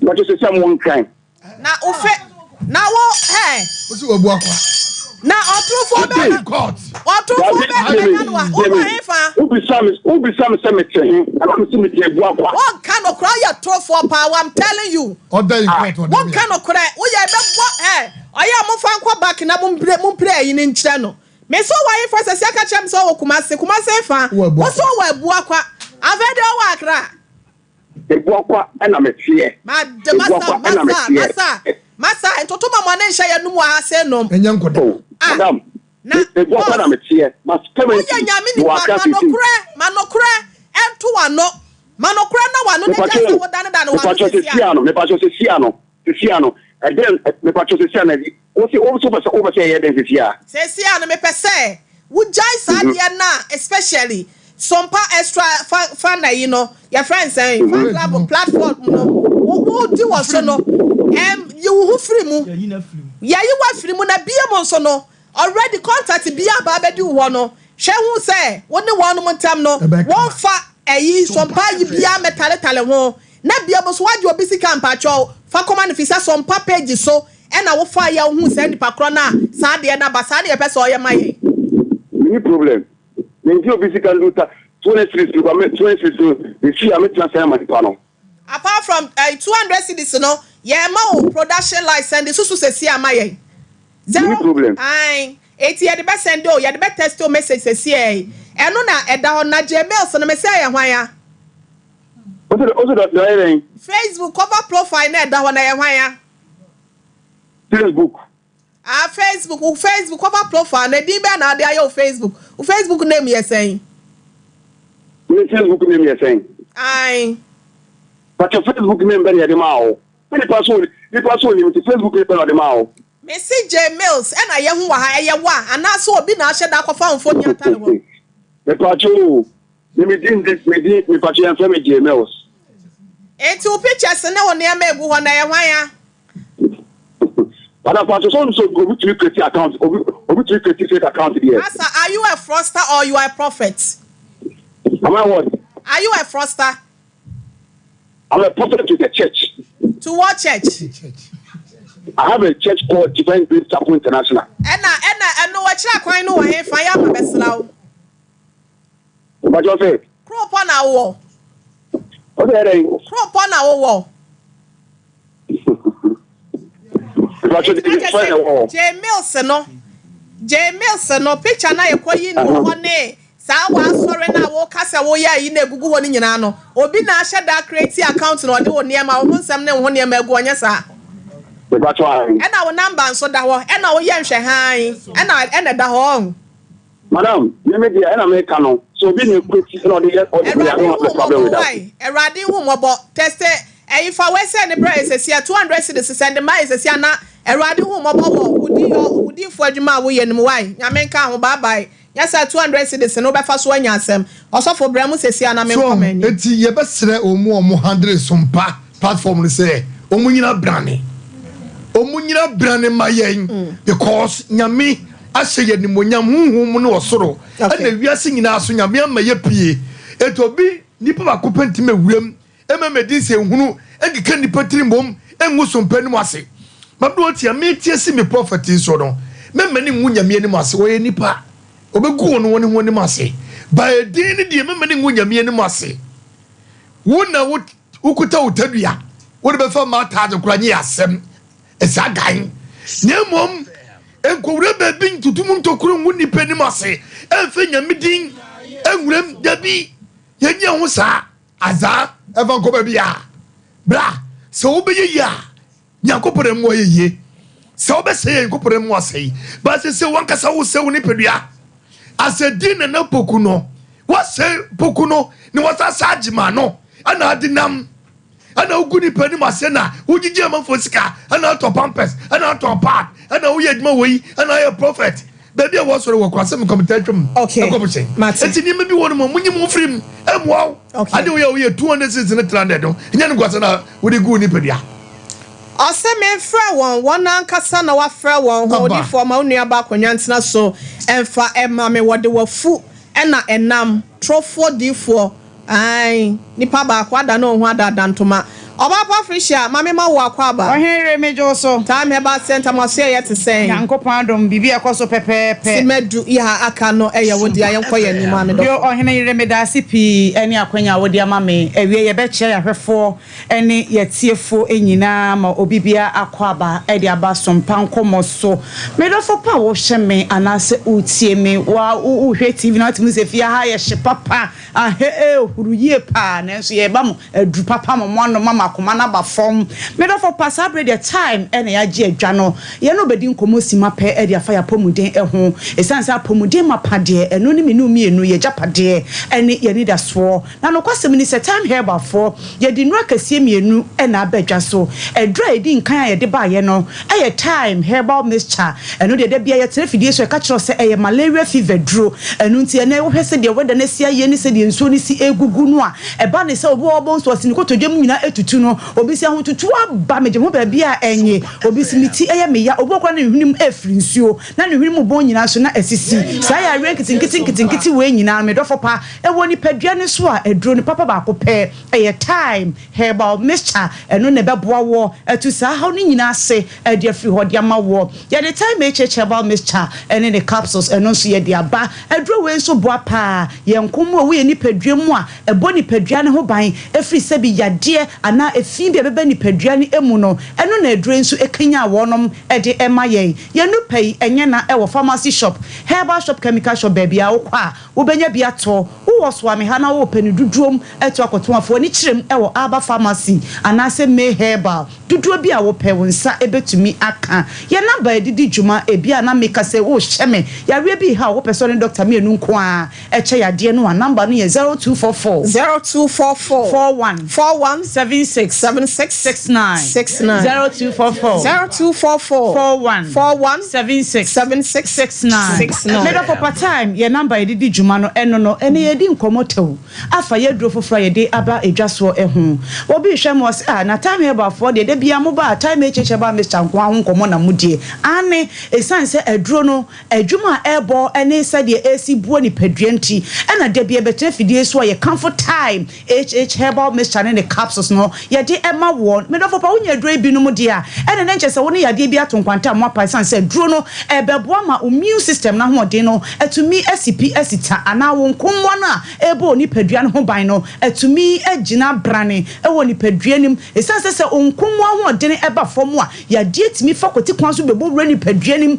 But you say someone kind. Na ofe na wo O si obu akwa. Na otrufo be God. Otrufo be kanwa. Who be some cemetery. I don't see me dey bu akwa. What kind of cry your trufo power I'm telling you. Order in court. What kind of cry? We ye be oya mo fan kwa back na mo pray yin nkyere no. Me so why for say aka chem so wo kumase fa. Wo so wo ebu akwa. Avede wo akra. Ebu akwa na me tie. Masa entotoma mwana nsha ya numu ha se nom. Enye nkodo. Madam. Na ebu akwa na me tie. Mas keme. Manokure entu wano. Manokure na wano ne jasa wo dan wano. Me pacho se siano. Again me pacho se siano. O so say ye den se sia. Se siano me pese. Wo jai sadia na especially Sompa extra fan na your friends saying platform no. Wo di wo so no. You who free mu. Yeah, you wa free mu na bia mo so no. Already contact bia ba be di wo no. Hwe hu say, wo ne wo no montam no. Won fa Sompa yi bia metale ho. Na bia bo so waje obi sika mpacho. Fa koma ne fisa Sompa page so. E na wo fa ya hu say nipa kro na sa de na ba sa de pese o ye maye. Any problem. Nti obi sika luta 23 we see am transfer money pano. Apart from 200 cedis no, yeah ma production license the susu se amaye. No problem. Ai, eti ya de be send o, ya de be text o message se eno na eda ho na Gmail no me say ye hwan ya Also the Facebook cover profile na eda ho na ye hwan ya Facebook. Facebook cover profile na di be na dey your Facebook name you saying Me Facebook name you saying aye but your Facebook name be the mao any person you Facebook name be the mao me see Gmails and I hu wa ha ye wa ana so obi na ahye da kofa mfo ni atale wo me pacho me pacho en fami Gmails enti pictures na won ya megu ho na ye hwan ya but pacho so go to create account obi to create fake account there Asa, are you a fraudster or you are a prophet? Am I what? Are you a fraudster? I'm a prophet to the church. To what church? I have a church called Divine Grace Chapel International. And no what kwan no he fa ya mabesla. What you say? Crop on our wall. Okay, then. Crop on our wall. J Milson no picture na yekoyi no ho ne sa wa sore na wo kasa wo ya yi na egugu ho ni nyina no obi na ahye da create account na ode wo ne ma wo nsam ne wo ne ma egu onye sa e na wo number nso da ho e na wo ye nhwe han e na da ho madam me me dia e na me ka no so obi na create na ode ye problem with that erade hu mobo test if I was saying the price is 200 cedis and the mice is na erade hu mobo udi for adwuma wo ye nim why nyame nka ho bye bye yes 200 cedis no be fa so anya asem osofo bramu sesia na me comment eti ye be sere omu 100 Sompa platform ni say omu nyina brane mayen because nyame ahye ye nimonyam hunhum no osoro na wiase nyina so nyame amaye pie etobi nipa ba kopentime wuram ememedi se hunu egika nipa tirimom engu Sompa ni ase mabdo tia me tie si me prophet so no memani ngu nyame ni ase wo ye nipa obegu no woni woni ase ba edin ni die memani ngu nyame ni ase wona ukuta utadua wo be fa mata de kura nyi asem esa gan nyemom enkowure ba bin tutum ntokuru ngu nipa ni ase enfe nyame din enwurem dabi yenya ho sa aza evan ko ba bia bra so obeye ya yakopere mo yeye so be say yakopere mo asai ba se wankasa wo se woni pedua asedi na pokuno wa se pokuno ni wasa sajima no ana adinam ana uguni pani masena ujije amfosika ana to pampers ana to pad ana uyedma wei ana ya prophet baby I was wo kwasem commentation okay enti ni me bi wonu mo munyi mo frim emwa ade wo ya 200 na 300 no nya ne kwasa na wo de gu ni pedua ose me fra won ankasa na wa fra won ho di for ma onua ba kwanya ntena so emfa ema me wode wafu ena enam trofo di for ai nipa ba kwada na ohun adada ntoma oba pa frisia mame ma wo akwaba ohenre mejo so time heba center mo say yet say yankopon adom bibi ekoso pepepe simedu ya aka no eye wodi ayenko ye ni ma me do yo ohenre medasi pi eni akwanya wodi ama me ewie ye be che yahwefo eni yetiefo enyina ma obibia akwaba edi aba Sompa Nkomo so me do fo pa wo hye anase utie me wa uhwe TV na timu se fia ha ye hye papa ahe huruye pa na so ye ba mo adu papa mo no mama akoma na ba fom me do for pass up the time ene ya je adwa no ye no bedi nkomo sima pe e dia fa ya pomuden eho esanse apomuden mapade eno ni me no mienu ye japade ene ye ni da so na no kwasem ni se time here ba for ye di no akasie mienu e na abadwa so edra edi nkan ye de ba ye no e time herbal mixture eno de bia ye trafidie so e ka kiro se e malaria fever dro eno nti ene wo hwese de weda na sia ye ni se de nso ni si egugu no a e ba ne se obo nso asini kotodwem nyina etutu no obisi ahotutu aba meje mo ba bia enye obisi miti eye meya obokwa na hwenim efri nsuo na ne hwenim bo nyina so na asisi sa ya renkitinkitinkitinkitinki we nyina me dofo pa e woni padua ne so a edro ne papa ba ko pe eye time herbal mixture eno ne beboa wo etu sa ha ne nyina ase e de afri ho de ama wo ya the time herbal mixture ene ne capsules eno so ye de aba edro we nso boa pa ye nkomo we ni padua mu a ebo ni padua ne ho ban efri se bi yade ana ana efin bia beba nipadua ni emu no eno na aduro nso ekanya wonom ede ema ye no pay enye na e wo pharmacy shop herbal shop chemical shop baby a wo kwa wo benya bia to wo so ame ha na wo pani duduom eto akotomafo ni kirem e wo aba pharmacy ana se me herbal duduo bia wo pe wo nsa ebetumi aka ye number edidi djuma e bia na make say wo hyeme ya we bi ha wo person doctor me enu nko a e che yade no a number no ye 0244 41 76 69 0244 41 76 69 made up of time ye number edidi djuma no eno no ene ye di nkomotew afa ye duro foforo ye de aba edwaso ehu obi hwem was na time here for de bia mo ba time echeche ba Mr. Nkwa ho nkomo na mudie ane esan se aduro no adwuma ebo ene se de AC buo ni paduanti ena de bia betre fidie so ye comfort time herbal Mr. ne capsules no ye de ema won me do for pa wonya aduro bi no mu dia ene ne nchese woni yade bi atonkwanta mo pa san se aduro no ebebo ma immune system na ho de no etumi SCP asita ana wo nkommo na ebo ni padua no ho ban no etumi agina brane ewo ni padua nim esan se onkommo ho de ne eba fom a ya die timi fa koti kwan so bebo wura ni padua nim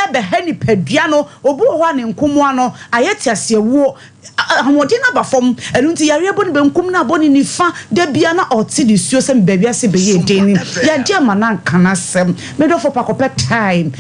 ebe ha ni padua no obu ho ne nkommo no ayeti asiewo amodi na bafom enunti yare boni benkum na boni nifa de bia na oti di suo sem bebia se be ye deni ya dia mana kana sem me do for pakopet time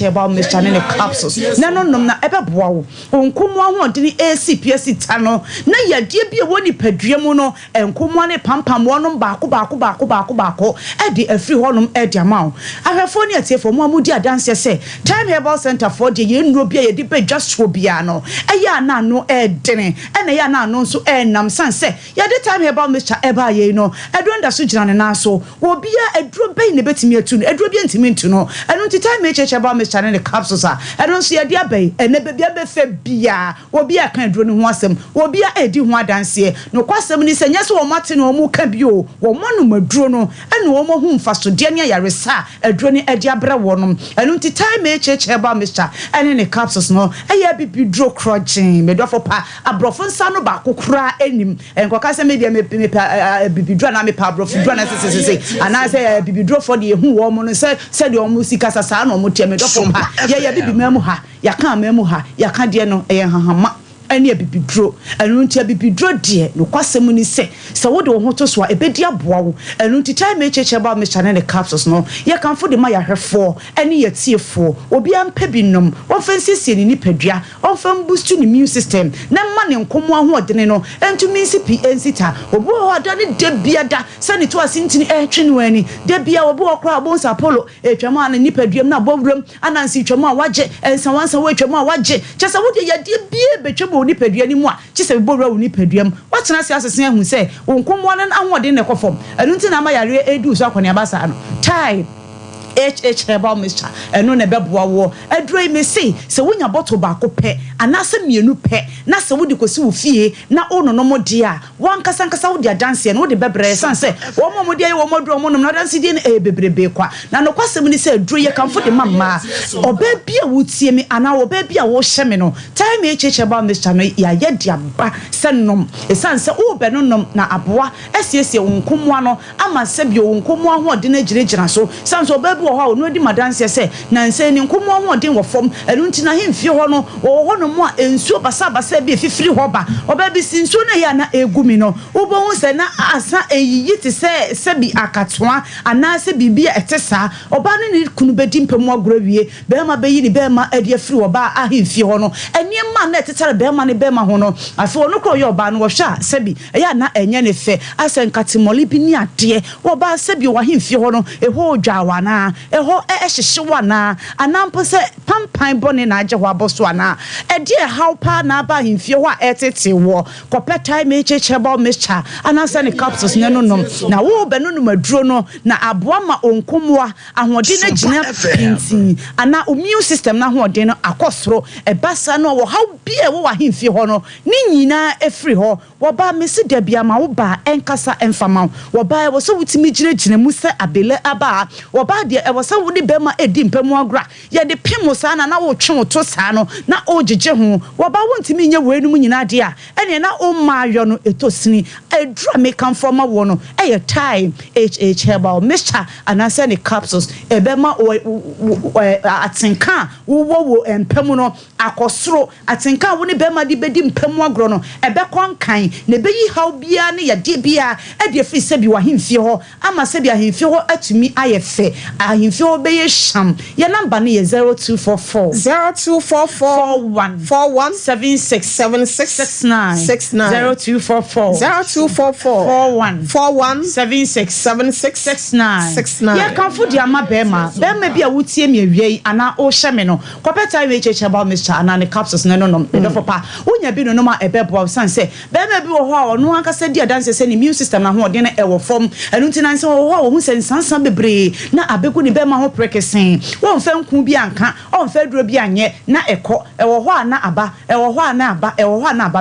about Mr. ne capsules na no nom na ebe boa wo onkum ho de ni ACPS tano na ya dia bia woni padua mu no enkum ne pampam wonom baako e de afri honom e de amaw ahwefo ni atiefo mo amudi adanse se time herbal center for de ye nro bia ye de be just wo bia no eya na no dene ene ya na no so enam sanse ya de time about Mr. Eba ye no edro nda so gina ne na so wo bia edro be ne betimi atu no edro bia ntimi ntu no eno nti time echeche about Mr. ne capsules a edro so ya de abai ene be bia be fe bia wo bia kan edro ne ho asem wo bia edi ho adanse no kwasem ni se nyese wo mate no mu ka bio wo monu maduro no ene wo mo hu mfaso de ne yaresa edro ne edi abra wonom eno nti time echeche about Mr. ene ne capsules no eya bibidro crunching me do for pa abrofo nsa no ba kokura enim enkoka se media me bibidro na me pa abrofo dro na se ana se bibidro for de hu wo mo no se de o mu sika sasa na o mo tie me do for pa ye bibi mamu ha ya kan mamu ha ya kan de no eye hahama ani abibidro anu ntia bibidro de no kwasem ni se wo de wo hoto so a ebedi aboa wo anu nti time echeche ba Mr. ne capsules no ye kan fo de ma ya hwefo ani ye tiefo obi ampa binom wo fansi ni nipadua wo fam boost ni immune system na ma ne nkomo ahoɔdene no entumi nsipi ensita obi ho ada ne de biada sani to asintini etwe no ani de bia obi wo kra bonsa polo etwam ana nipaduam na bowuram anansi twam a wagye ensawansa wo etwam a wagye kyesa wo de ya de bia betwam oni padua ni mu a kyesa bowura oni paduam watena se asesen ahu se onkomo no ahoɔdene ne kɔfom enu nti na ma yare edu so akɔne abasa no time about Mr. eno ne beboa wo adroi me sei se wonya bottle ba ko pe anase mienu pe na se wodi kosi wo fie na ono no mode a wankasa nkasa wodi adanse no wodi bebre san se wo mo de wo modro mo no na adanse die na bebrebe kwa na no kwasem ni se adroi ye kanfo de mama oba bia wo tie me ana oba bia wo hye me no time about Mr. no ya ye dia ba se nom esan se wo be no nom na aboa esiesie wonkomo no ama se bi wonkomo ahoɔde na giregina so san so oba wo ha no di madanse se na nse ni nkomo ahoɔden wo fom enu nti na hemfie ho no wo ho no mo a ensuo basa bi efifiri ho ba oba bi sinsuo na ya na egumi no wo bo hu se na asa eyiyi te se bi akatoa ana se bibia etesa oba ne ni kunu bedi mpemu agoro wie be ma be yi ni be ma ade afiri oba a hemfie ho no enie ma na etetare be ma ne be ma ho no afi ono kro ye oba no wo hwa se bi ya na enye ne fe ase nkatemoli bi ni ade oba se bi wo hemfie ho no eho dwawa na eho ehyewa na anampo se pampan bone na agye ho aboso ana ede how pa na ba himfie ho a etete wo kopetai me cheche ba Mr. anasa ne capsules ne no nom na wo be no no maduro no na aboa ma onkomoa ahode na gina pinti ana immune system na ahode no akosoro ebasa no wo how bia wo wa himfie ho no ni nyina efri ho wo ba mesi da bia ma wo ba enkasa emfama wo ba wo so wutimi gina mu se abele aba wo ba de e wo se wo de be ma edi mpamu agora ye de pemo sa na wo twe wo to sa no na o jeje ho wo ba wontimi nye we enum nyina de a ene na o ma ayo no etosini edura me kan from ma wo no e time herbal mixture anase ne capsules e be ma atenka wo mpamu no akosoro atenka wo ne be ma de bedi mpamu agoro no e be konkan ne be yi haw bia ne ye de bia e de fi se bi wa himfie ho ama se bi ahimfie ho atumi ayefe ahimfie ho be ye sham ye number ne ye 0244 41 76 69 41 76 ye kan fu dia ma be ma bia wutie me awie ana o hye me no kopeta we cheche about Mr. Anane capsules no do pa unya bi no ma ebebo san se be bi wo ho a ono aka se dia dance se ni immune system na ho de na ewo form enu ntina se wo ho se nsansan bebre na abegu ni be ma ho prekesen wo mfa nku bi anka o mfa duro bi anye na ekọ ewo ho ana aba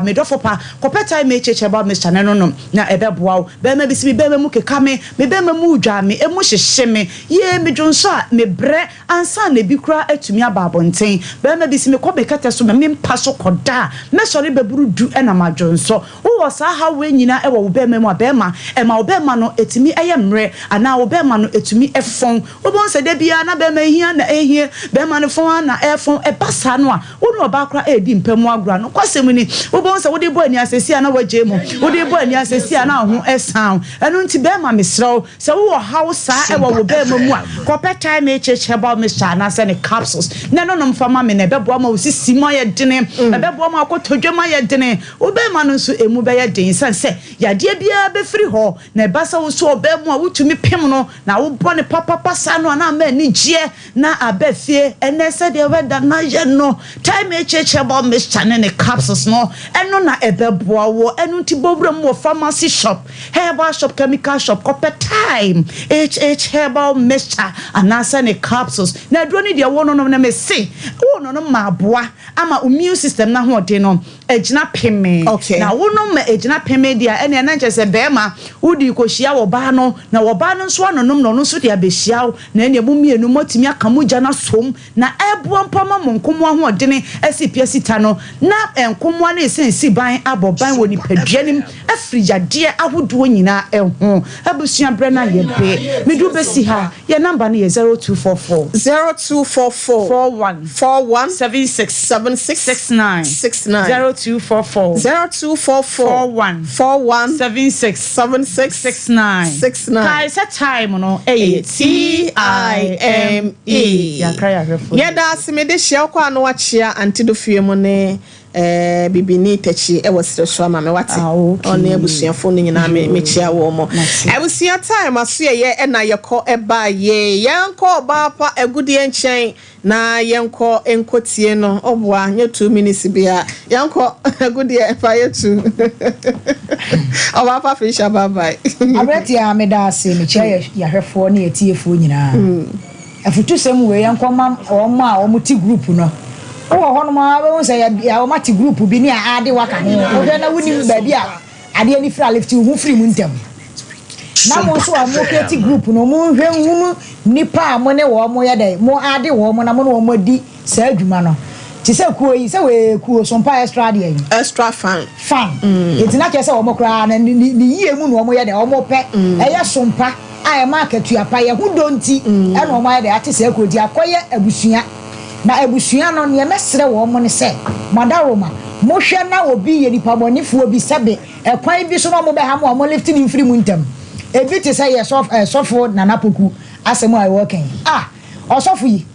me do pa kopeta me cheche about Mr. no na ebebo wo be ma bi si be mu keka me be ma mu dwa me emu hyehye me ye me dwonso a me bre ansa na bi kura atumi ababonten be ma bi si me ko be kata so me mpa so koda me sori beburu du na ma dwonso wo sa ha we nyina e wo be ma mu abema e ma wo be ma no etumi eye mre ana wo be ma no etumi efon wo bon se de bia na be ma hia na ehie be ma no fon na efon e basa no a wo no ba kura e di mpamu agura no kwasem ni wo bon se wo de bo ani asesi ana waje mu wo de bo ani asesi ana ho esan enu nti be ma mesrew se wo house e wo be ma mu a kope time cheche ba Mr. na se ne capsules na no mfama me na be bo ma osisi ma ye dene be bo ma akotodwema ye dene wo be ma no so emu be ye den san se yade bia be free ho na ba sa wo so be mu a wutumi pem no na wo bo ne papa sa no na ma ni je na abefie ene se de weda na ye no time cheche ba Mr. ne capsules no eno na ebe bo wo enu ti bobram wo pharmacy shop herbal shop chemical shop kope time herbal mixture anasa ne capsules na dro ni de wo no na me se wo no ma boa ama immune system na ho de no ejina peme na wo no ma ejina peme dia ene na nche se be ma wudi ko hia wo ba no na wo ba no so anonom no so de abehia na ene mu mienu motimi aka mu gya na som na ebo mpama mo nkomo ho de ne asipia sita no na enkomo na esensi ban aboban wo ni paduanim afrijade ahodo nyina eho abusua bre na ye be medu besi ha ye number na ye 0244 41 76 69 0244 41 76 69 kai set time no time ya kaya refo ye da simede hia kwa no achia antido fie mo ne bibini techi e wasire so ama me wate on ebusuafo no nyina me chia wo mo ebusia time aso ye na yekọ eba ye yanko ba pa agudi enchen na yanko enkotie no obua nye 2 minutes bia yanko agudi efa ye 2 oba pa fisha bye bye abeti a me da se me chia ya hwefo na yetiefo nyina afutu sem we yanko ma o muti group no o ho no ma we say ya o mati group bi ni ade waka ho o de na wuni ba bi a ade ni fra left hu free mu ntem na mo so a mo keti group no mo hwe hunu nipa mo ne wo mo ye dai mo ade wo mo na mo no mo di sa adwuma no ti se kuo yi se we kuo Sompa extra de extra fan etina ke se wo mo kra na ni yie mu no mo ye dai wo mo pe eye Sompa ai market apa ye hu donti e no mo ye dai ati se kuo di akoye abusua na abusua no ne mesre wo mo ne se madaroma mo hwe na obi ye nipa bonifo obi sebe ekwan bi so no mo be ha mo lifting in free mu ntam ebi te say yes of sofo na napoku asemu I working osofo yi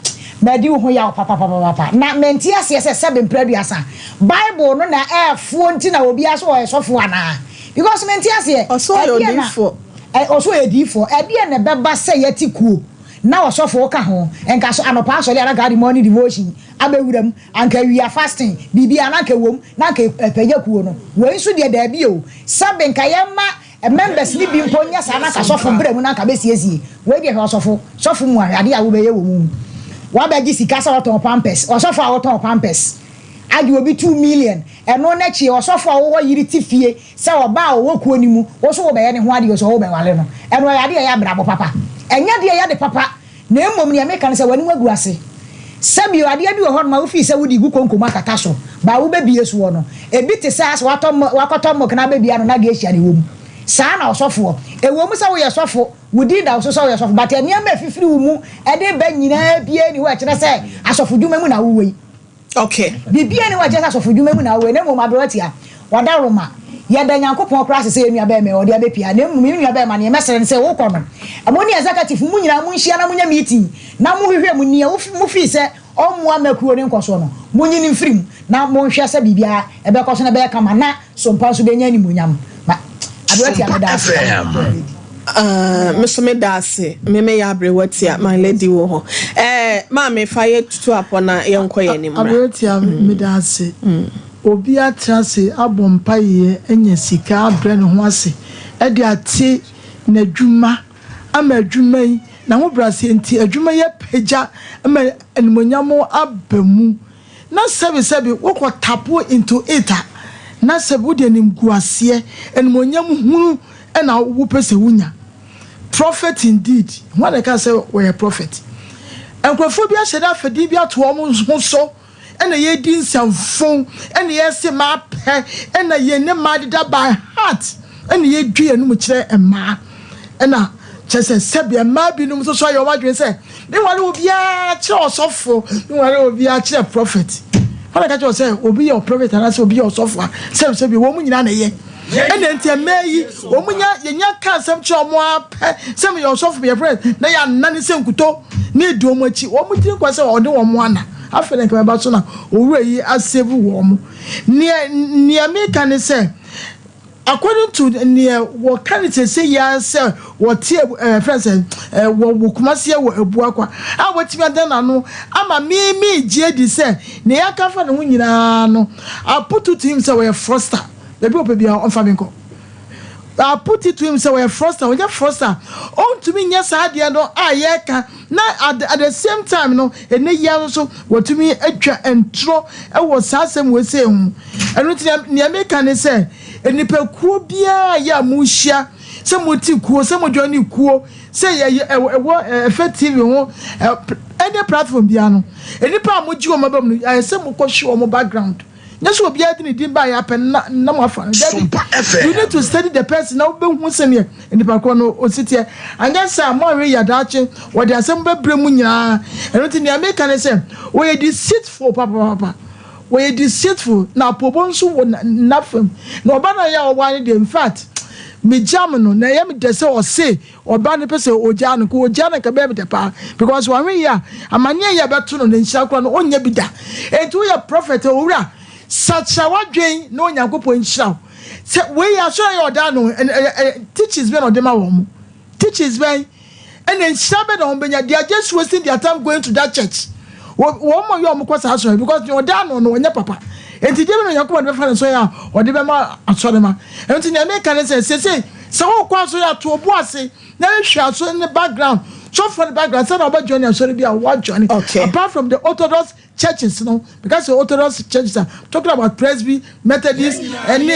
na di ho ya papa na menti ase sebe mpraduasa bible no na efo nti na obi aso sofo ana because menti ase oso edifo e de na beba say yatikuo na osofo ka ho enka so anopa aso le ana morning devotion abewuram anka we are fasting bibi anaka wom na ka pagya kuo no we nso de da bi o sabe nka yema members ni bi mponya sa na ka sofo bremu na ka besiesie we de sofo mu ade a wo be ye wo mu wa ba gi sika sa oton pampers osofo a oton pampers ade obi 2 million eno na chi osofo a wo yiri tifie se oba wo kuo ni mu wo so wo be ye ne ho ade so wo be wale no eno ade ya brabo papa enya de ya de papa na emom ne America say wani wagu ase sabi ade bi wo ho no ma wo fi say wodi gu konkoma kata so ba wo be bie so wo no ebi te say as wakotom mo kana be bia no na ge hia ne wo mu saa na osofo e wo mu say wo ye sofo wodi da so wo ye sofo but ene ma fifiri wo mu e de ba nyina bie ni wo kire say asofo dwuma mu na wo wei okay bibia ni wo je asofo dwuma mu na wo na mo ma brotia wada roma ya da Nyankopon kra se enua ba me ode abepia na emu enua ba ma ne mesere se wo kono amoni executive mu nyina mu nhia na mu nya meeting na mu hwehwe mu nia mu fi se omo amakuo ne nkoso no mu nyini mfirim na mo hwe se bibia ebe koso na be kama na Sompa so be nya ni munyam ma abrotia me da me dase me ya abrewatia my lady wo ho ma me fa ye tutu apona ye nkoye ni mra abrotia me dase obi atrase abompaye enya sika abre ne ho ase e de ate na dwuma ama dwuma yi na ho brase enti adwuma ye pagya ama enmonyamo abamu na sebe woko tapo into it na sebe wo de nimguase enmonyam hunu na wo pese wunya prophet indeed when I can say we a prophet enkrofo bi ahye da fadi bi ato omo so ena ye di nsamfon ena ye se ma pe ena ye ne ma dida by heart ena ye due anu mu kire ema ena chese sebe ma bi num so ayo madwen se ni wale obi a kire osofo ni wale obi a kire prophet wala ka kire se obi ye prophet na se obi ye osofo sebe wo mu nyina na ye ena enti emeyi wo mu nya ye nya ka sam kire omo a pe sebe ye osofo ye prophet na ya nane se nkuto na edu omo achi wo mu tiri kwa se ode wo mo ana afele nke ba so na owura yi asevu wo mo ne America ne say according to ne what candidate say ya say what friends wo kumase wo ebu akwa a wotimi adan na no ama me je di say ne yakafa ne ho nyina no I put it to him say we froster the people be on faminko I put it to him say we froster we get froster on to me yes ade no ayeka na at the same time no ene ya so what me atwa entro e wo sasem we say hu eno ti ne America ne say enipa kuo bia ya mu hia se moti kuo se modwani kuo se ye effective ho any platform bia no enipa amoji o mabam no se mo kohwe o background nyeso obi adini din ba ya pen na mo afa you need to study the person now be hu se ne enipa ko no ositie anya sa mo re ya dache wo de asem bebre mu nyina eno ti ne America ne se we deceitful papa we deceitful na pobo nso wo nafam na oba na ya oba ne in fact me jam no na ya me de se o se oba ne pese oja no ko oja na ka be de pa because one we ya amanye ya beto no nhyia kra no onya bi da entu ya prophet owura sacha wadwen no onyankopon nhyira se we ya so ya oda no teachers be no de ma wo mu teachers be and nhyira be no benya they are just wasting their time going to that church wo mo yo mo kwasa so because you oda no onya papa enti je no yakoma de fa so ya ode be ma asore ma enti na me kan say wo kwa so ya to obu ase na hwa so in the background so for the background say oba join asore bi a what join apart from the Orthodox churches no because the Orthodox churches are talking about Presby Methodist and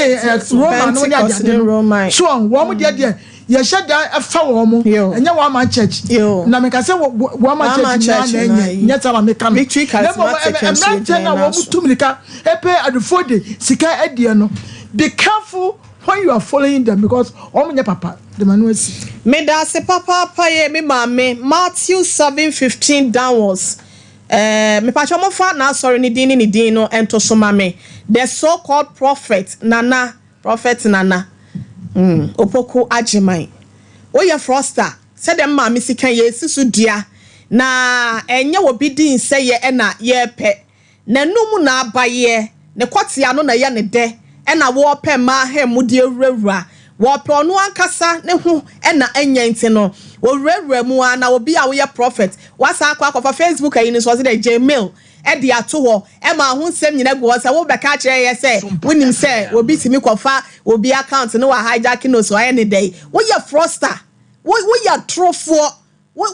Roman so wo mo de ye shada afa wo mo enya wo man church na me ka say wo man church na enya tala me kan na wo mutumlika epe adufode sika edie no be careful when you are following them because omunye papa the manuasi me da se papa ye me mama Matthew 7:15 downwards me pacho mo fa na sorry ni din no ento so mame the so called prophet nana opoku ajiman oye froster said dem ma misika ye sisu dia na enye wo bidin se ye na ye pe na numu na abaye ne kwatia no na ye ne de na wo pe ma hemu de ewura wo pe onu ankasa ne ho na enya nti no wo rewura mu na obi a wo ye prophet wasa akwa Facebook ayi ni so se de Gmail e de ato ho e ma ho nsem nyina go se wo be ka kire ye se wonim se obi timi kofa obi account no wa hijack no so any day wo ye froster wo ye trofo wo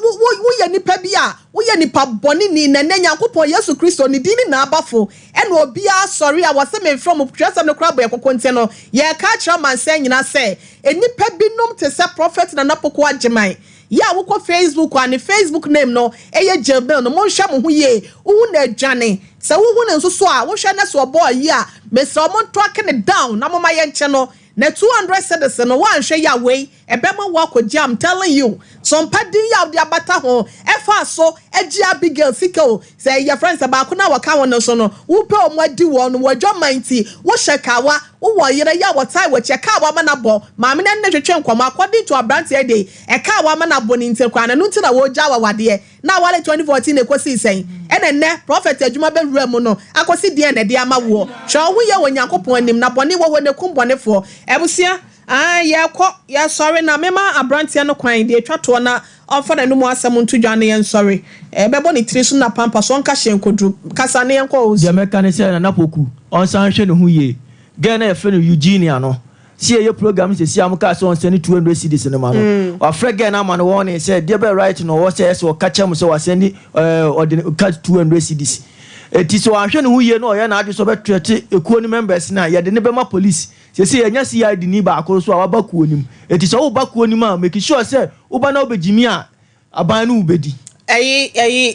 ye nipa bia wo ye nipa boni ni na Nyankopon Yesu Kristo ni dini na abafo e na obi a sorry a wase me from twesam no krabo ye kokonte no ye ka kire man se nyina se enipa binom te se prophet na napoko ageman ya wo ko Facebook and Facebook name no eye Jebel no mo hwa mo ho ye wo na adwane se wo hu ne nso so a wo hwa na so boy ye a me se mo track ne down na mo ma ye nche no na 200 cedis no wan hwe ya we ebema wo akogye am telling you some padin ya de abata ho efa so agi Abigail Siko say your friends about na waka won so no wo pe o mo adi wo no wo dwamanti wo shekawa wo yere ya wo tai wo cheka wa mana bo ma me na hwetwe nkwama according to Abrante dey e ka wa mana bo ni nte kwa na nti na wo gya wa wade na wale 2014 ekosi sen enenne prophet adwuma be wura mu no akosi de na de ama wo hwe wo ye wo Nyankopon anim na bone wo ne kumbonefo ebusia ya sorry na mema Abrante no kwan de twato na offer na numu asem ntu dwane yen sorry bebo ni tiri so na pampa so nka hyenkodru kasa ne yenko ozi ya meka ne se na poku on san hwe ne hu ye gana ya fe no Eugenia no si ye program se si amka so on se ni 200 cedis ne ma no wa frɛ gana ma no won se de be right no wo se so ka chem so wa se ni cut 200 cedis eti so ahwe ne hu ye no ye na ade so be trete ekuo ni members na ye de ne be ma police se enya CID ni ba akoro so aba kuo nim eti so wo ba kuo nim a make sure say wo ba na obejimi a aban no ubedi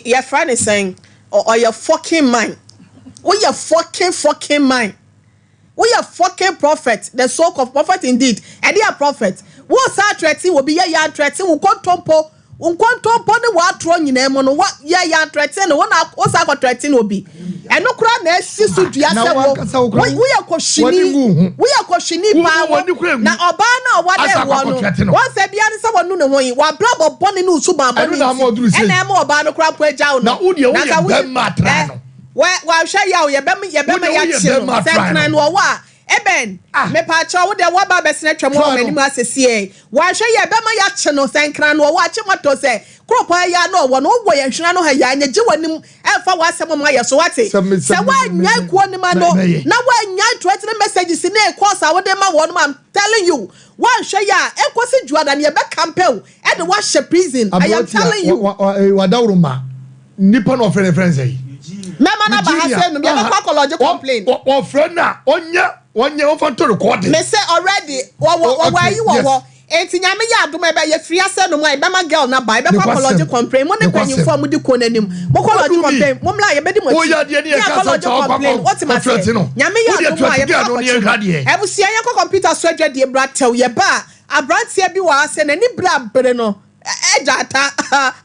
your friend is saying or your fucking mind we your fucking mind we your fucking prophet the so-called prophet indeed and they are prophet wo sa threaten will be ya threaten wo kontompo unkontompo ne wa atro nyina mu no wa ya threaten no na wo sa ko threaten obi eno kura na esi so dua se wo we ya koshini pa na oba na wade wo no wo se bia ne se wonu ne won wa blabo bone ne usuba bone ena em oba no kura po agya wo no na wo de wo ye dem matra no wa hwa ya wo ye bem ya chi no se kan no wa Eben, me pacha wo de wa ba besene twam wo mani mu asesie. Wa hwe ye be ma ya che no senkran no wa che moto se. Kropa ya no wo no wo ye hwena no ha ya nya je wanim e fa wa asem ma ya so wate. Se wa nya kuo ni ma no na wa nya threatening messages ni e course a wo de ma wo no I'm telling you. Wa hwe ya e kosi juada ne be campaign e de wa hwe prison. I am telling you. Wa dawruma. Nipa no friend say. Mema na ba ha se no be kwa college complain. O friend na onye o fanto record me say already wo enti nyame ya adom ebe ye free ase no mo e be ma girl na ba e be kwa college complain mo ne kwanyim fo mo di ko nanim mo college complain mo mla ye be di mo o ya de ne ka sa complain what ma say nyame ya adom a ye be e bu sia ye ko computer so adwa de bratel ye ba abrantia bi wa ase na ni bra bere no ejata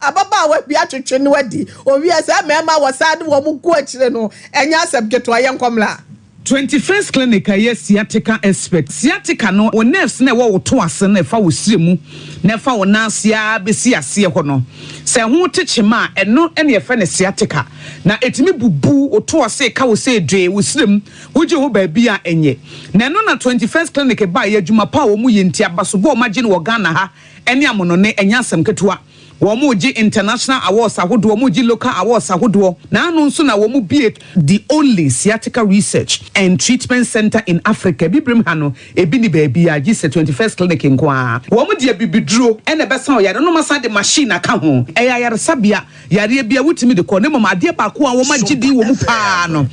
ababa wa bi atwetwe ne wadi o wi ase mema wasade wo mu ku akire no enya subject wa ye nkomla 21st clinic aye sciatica expert sciatica no o nerves na wo to ase na fa wo siremu na fa wo nansia be si ase ho no se ho techema eno ene ye fa ne sciatica na etimi bubu o to ase ka wo se dwe wo sirem wo je ho ba bia enye na eno na 21st clinic ba ye adwuma pa wo mu ye ntia baso bo magine wo Ghana ha ene amono ne enya asem ketewa Womuji international awards ahodo womuji local awards ahodo na anu nso na womu be the only sciatica research and treatment center in Africa bibrim hano ebi ni baby a gise 21st clinic nkoa womu de bibiduro ene besa o yare no masa de machine aka ho yare sabia yare bia wutimi de ko ne mama de ba ko a wo magidi wo mu pa no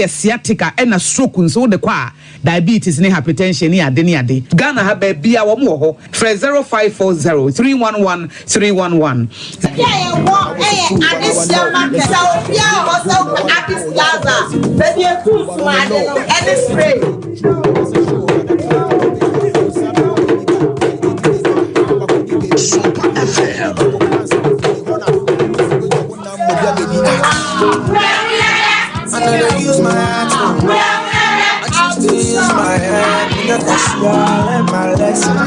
sciatica ena stroke nso de kwa diabetes ne hypertension ne ade Ghana ha ba bia wo mu ho 0540 311 311 yeah wo adisia market so bia ho so Artist Plaza baby too smart and spray I use my hands. I choose to use my hand. Because you all in my lesson.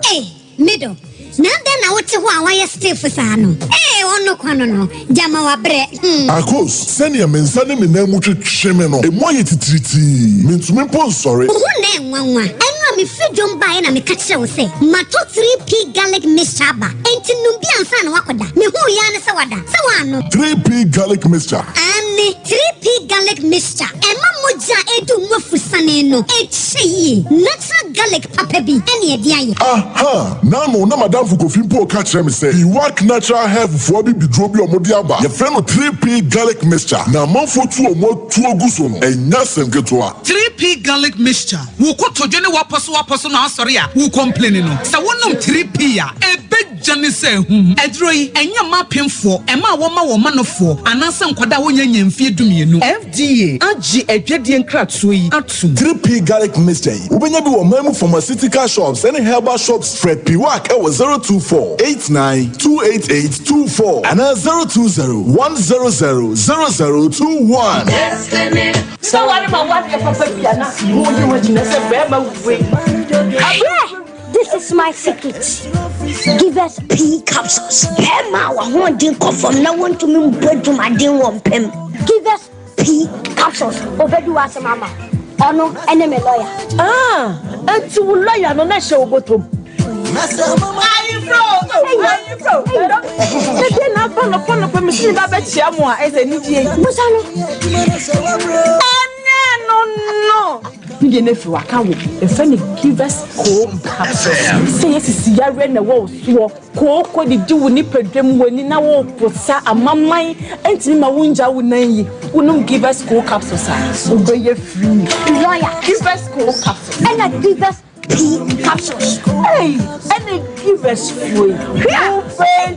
Hey, middle. Nanda na wote ho awaya stiff sano. Eh ono kwano no. Jama wa bre. Akos, send your mensane me na mu twetwe no. E mo yetitriti. Mentume pon sorry. Wo na enwanwa. Enwa me fidwom bae na me ka kire wo se. Mato 3P garlic mixture ba. Enti numbi ansa na wakoda. Me hu ya ne se wada. Se wano. 3P garlic mixture. Ani 3P garlic mixture. Ema moja edu mwafusane no. Echi natural garlic papa bi ene edi aye aha now na madam Fukofimpo catch me say he work natural hair for bi bidrobi omodi aba your friend 3P garlic mixture na manfo tu omo tu oguso no enya semketoa 3P garlic mixture wo ko todwene waposo na asori a wo complain no sa wonom 3P a ebejane se hu edroi enya mapemfo ema wo manofo anansa nkwada wo nyanya mfie dumienu FDA agi adwadie nkratoyi atum 3P garlic mixture ubenya bi wo mamu pharmaceutical shops and herbal shops Fred P Work 02489288824 and 02010000021 so what about what your papa piana you want to say bema we this is my secret. Give us P capsules. Emma, I want to confirm. Now want to me bread to my din one pem. Give us P capsules. Over do as mama. Oh no, enemy lawyer. And to lawyer no na show bottom. Are you bro? The day na follow permission ba be chia mo a ese ni die. Musano. No. You never work out. If any give us cold capsules. Say yes, is yare na wo so. Ko di do ni pedwem wani na wo posa amamman enti ma wunja wunan yi. Unum give us cold capsules. Obey free. Lawyer, give us cold capsules. And I give us P capsules. Hey, and they give us free. Capsules.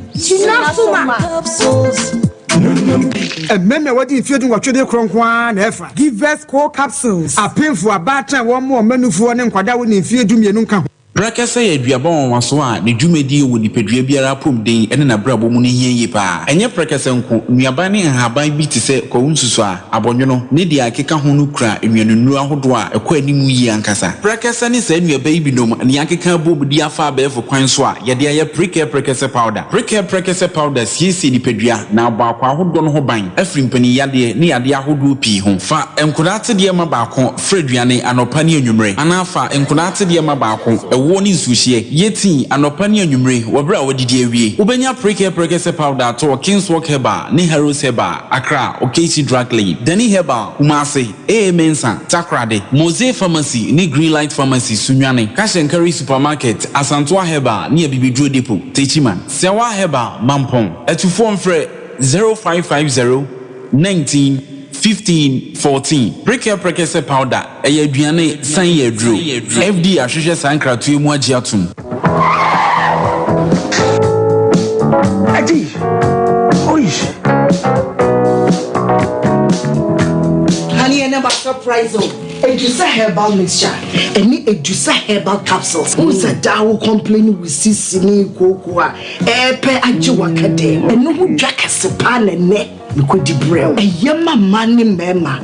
Meme wadi ifiedu watwede kronkwan na efa give us core capsules apemfu abata wo mo manufu ne nkwada wo ne ifiedu mienu nka ho Brakasa ya duabon waso a ne dwumedi wo nipadua biara pom den ene na brabo mu ne hienye pa enye brakasa nko nuaba ne haban bi te se kwunsusu a abonwono ne dia akeka ho no kura enwanunu ahodo a ekwa animu yi ankasa brakasa ne sa nuaba yi binom ne akeka bobudi afa abefo kwan so a ye de aye brakasa powder siesi nipadua na abakwa ahodo no ho ban afrimpani yade ne yade ahodo pi ho fa enkodate de ma baako freduane anopa ne anwumre anafa enkodate de ma baako woni suhie yeti anopa ne anwumre wobra wodidi awie ubenya prekese powder to Kingswalk Herbal ne Heroes Herbal Accra Okesi Drug Lane Dani Herbal Kumase Mensa Takrade Mose Pharmacy ne Greenlight Pharmacy Sunwane Kashenkari Supermarket Asantoa Herbal ne Bibidro Depot Techiman Sewa Herbal Mampong etufo mfre 0550 19 15-14 prekese powder eye aduane san ye dro FD ahwehwe sankratu emu agi atum adi oish honey and never surprise o Edusa herbal mixture any Edusa herbal capsules who's a dawo complaining with sisini koko a epe agi wakade enu hu dwakase pa ne Nikodi brew. Yama mani mema.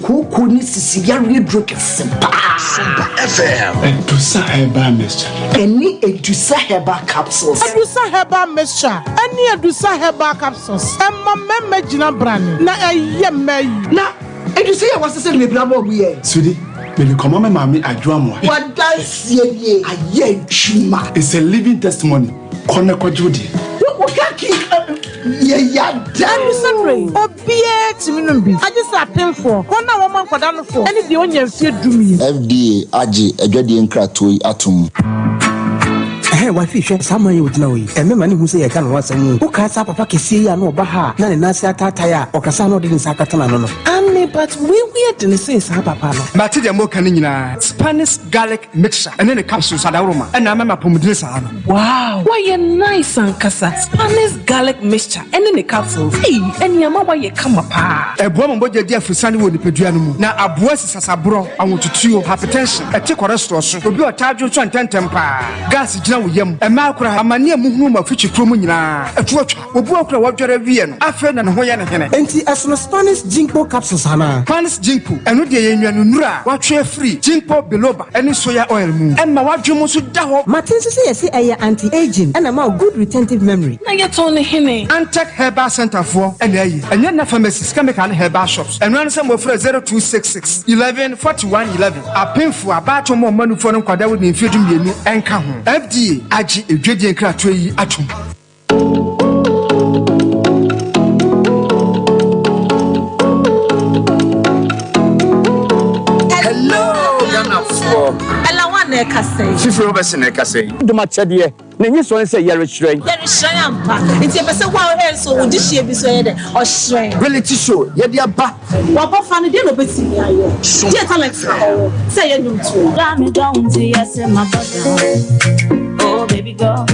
Koko ni sisi yari droke simpa. Sompa FM. Edusa herbal mixture. Any Edusa herbal capsules. Edusa herbal mixture. Any Edusa herbal capsules. Emma meme jina brand. Na yeme. Na Edusa ya wasa se me brabo biye. Sudi. Me come on mama adwa mo. What does ye aye chuma. It's a living testimony. Kone kwajudi. Yeah, damn sorry. Obie timinum bi. Aje sa penfo. Kona wo man kwada no fo. Ani de onya fie dumi. FDA age adwade nkratoyi atum. Wa fi hwe sama ye wotna we emema ne hu se ye ka no wasam wo ka sa papa kese ya no ba ha na ne nase atata ya okasa no de nsa katana no ame but we de say sa papa no ba ti de mo kan nyina Spanish garlic mixture ene ne capsules adawroma ena mama pomudire sa no wow why you nice and kasa Spanish garlic mixture ene ne capsules eni ama why you kama pa ebo mo boje dia fusane wo nipadua no mu na aboa sisasabro awotutuo hypertension eti cholesterol so obi otadwo so ntentem pa gas gina wo yam emakura amane muhunu mafichi kromu nyina etuatwa obu akura wadware wie no afa na ho ye ne hene enti asono Spanish ginkgo capsules hana Spanish ginkgo eno de ye nwanunura watwe free ginkgo biloba eni soya oil mu emma wadwemu so da ho Martin so say yes eye anti aging and am good retentive memory na ye ton hene Antec Herbal Center for ena yi enye na pharmacies chemical herbal shops eno an sem ofre 0266 11 41 11 apemfu abato mo manufo no kwada wo ne mfedum yenu enka ho FDA agi edwedie nkratoyi atum Ela wane na ekase. Fifiri obese na ekase. Duma chede na nyi so say yare shren. Yare shren ampa. Nti ebese wa o so wo dihie bi so ye de o shren. Reality show ye de aba. Wa bo fa ne de no beti mi ayo. Tie talent say ye nyum to. Got me down to yes in my body. Oh baby girl.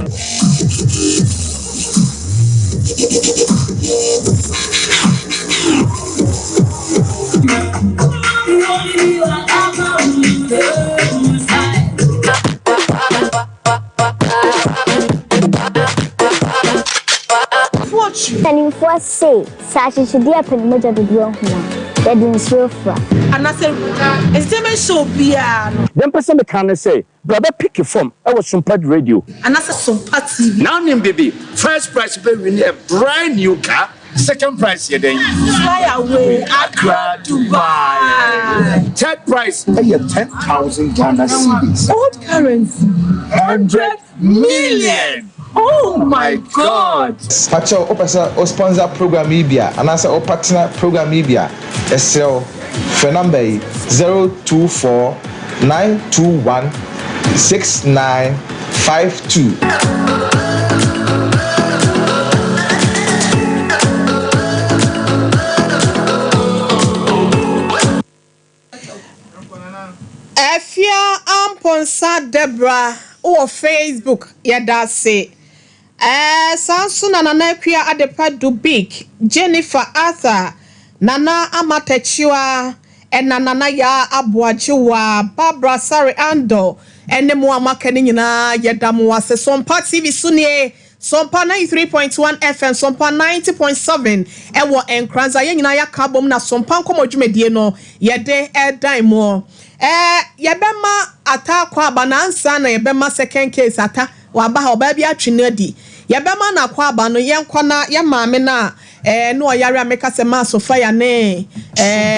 And for say, such as a dear penmoja the drum, that didn't swear for. And I said, it's them so piano. Then person can say, brother pick a form. I was Sompa radio. And that's a Sompa TV. Now, baby, first prize pay we a brand new car. Second prize, you then fly away, Accra, Dubai. Third prize, 10,000 Ghana cedis. Old currency, 100 million. Oh my God! Pacho, o sponsor program Ibia, and as a partner program Ibia, SL for number 024 921 6952. Efia Amponsa Debra or Facebook yada say Sansuna Nana Quia Adepa do big Jennifer Arthur Nana Amatechiwa and Nana ya Abuachiwa Barbara Sari Ando and the Muamakanina Yadamu se Sompa TV Sunie Sompa 93.1 FM Sompa 90.7 Ewa Enkranza Yenina ya Kabom na Sompa Nkomo Jumedie no Yede Daimo yebema ata kwa banansa na yebema second case ata waba ha oba bia twinadi yebema na kwa ba no yenkwa na ye maame na no oyare ameka se ma sofa ya ne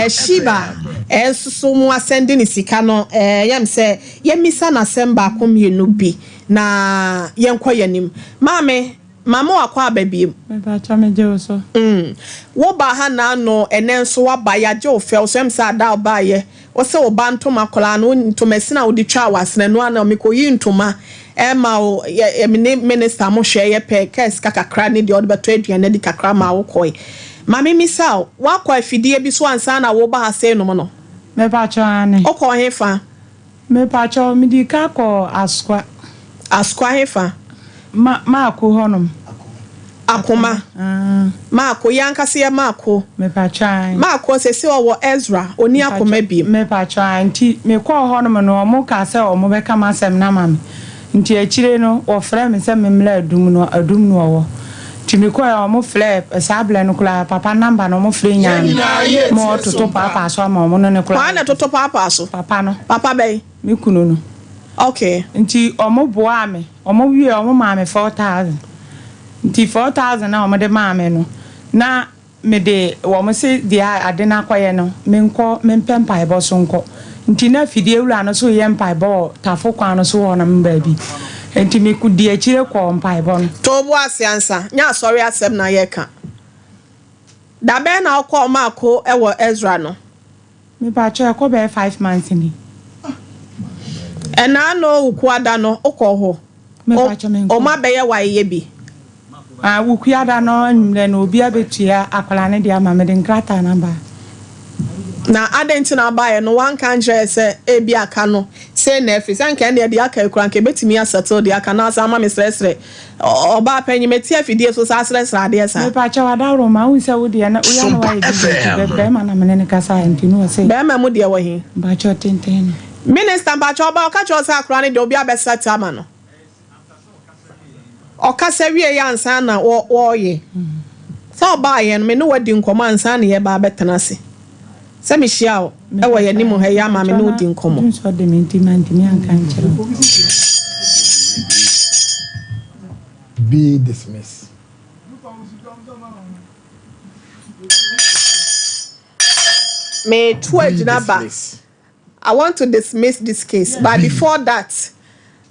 shiba ensusu mu asende ni sika no yem se yemisa na semba akomienu bi na yenkwa yanim maame mama wakwa ababiem me ba cha me je so wo ba ha na no enenso waba ya je ofel so em sa da oba ye wo se wo ba ntoma kola no ntoma sina wo di twa wasene no ana me ko yi ntoma ma o minister mo hwe ye pe kes kakakra ne de odbeto aduane di kakra ma wo koi mama mi sa wa kwa afidie bi so ansa na wo ba ha se no mo no me ba cha ane o ko hefa me ba cha mi di ka ko askwa hefa ma ko honom akoma ma ko yankase ya ma ko me pa try ma ko sese wo Ezra oni akoma bi me pa try nti me ko honom no mo ka se o mo be ka masem na mame nti akire no o frɛ me se me mla adum no wo nti me ko ya mo flip sable no kula papa number no mo frɛ nya mo toto papa so ma mo no ne kula na toto papa so papa no papa be me kunu no okay nti o mo boa me o mo wie o mo ma me 4,000 nti 4,000 na o mo de ma me no na me de wo mo se dia ade na kwaye no me nko me mpempa e bo so nko nti na fidie wura no so ye mpa e bo tafo kwa no so wo na mba bi nti me ku di akire kwa mpa e bo no to bo asiansa nya sorry asem na ye ka da be na okọ ma ko e wo Ezra no me pa cho ko be 5 months ni ena no ukuada no okọ ho me pa cho me o ma be ye wa ye bi ukuada no nwle no obi abetua akwala ne dia ma me de nkrata na ba na adenti na ba ye no wan kan je se e bi aka no se na efi san kan de aka ekura nke betimi asettle de aka na asa ma me sresre oba panyi meti afidie so sa sresre ade sa me pa cha wada ro ma hu se wo de na uya no wa de be ma na me ne kasa enti no se be ma mu de wo hin ba cha tenten minister ba cha oba ka cha sa akura ne de obi abesa tama no okasa wie ya ansa na wo ye so ba ye no me no wadi nkomo ansa na ye ba betena se se me hia o e wo ye ni mo ha ya ma me no di nkomo so de menti mantimi anka nchero be dismissed. Me to ejinaba I want to dismiss this case but before that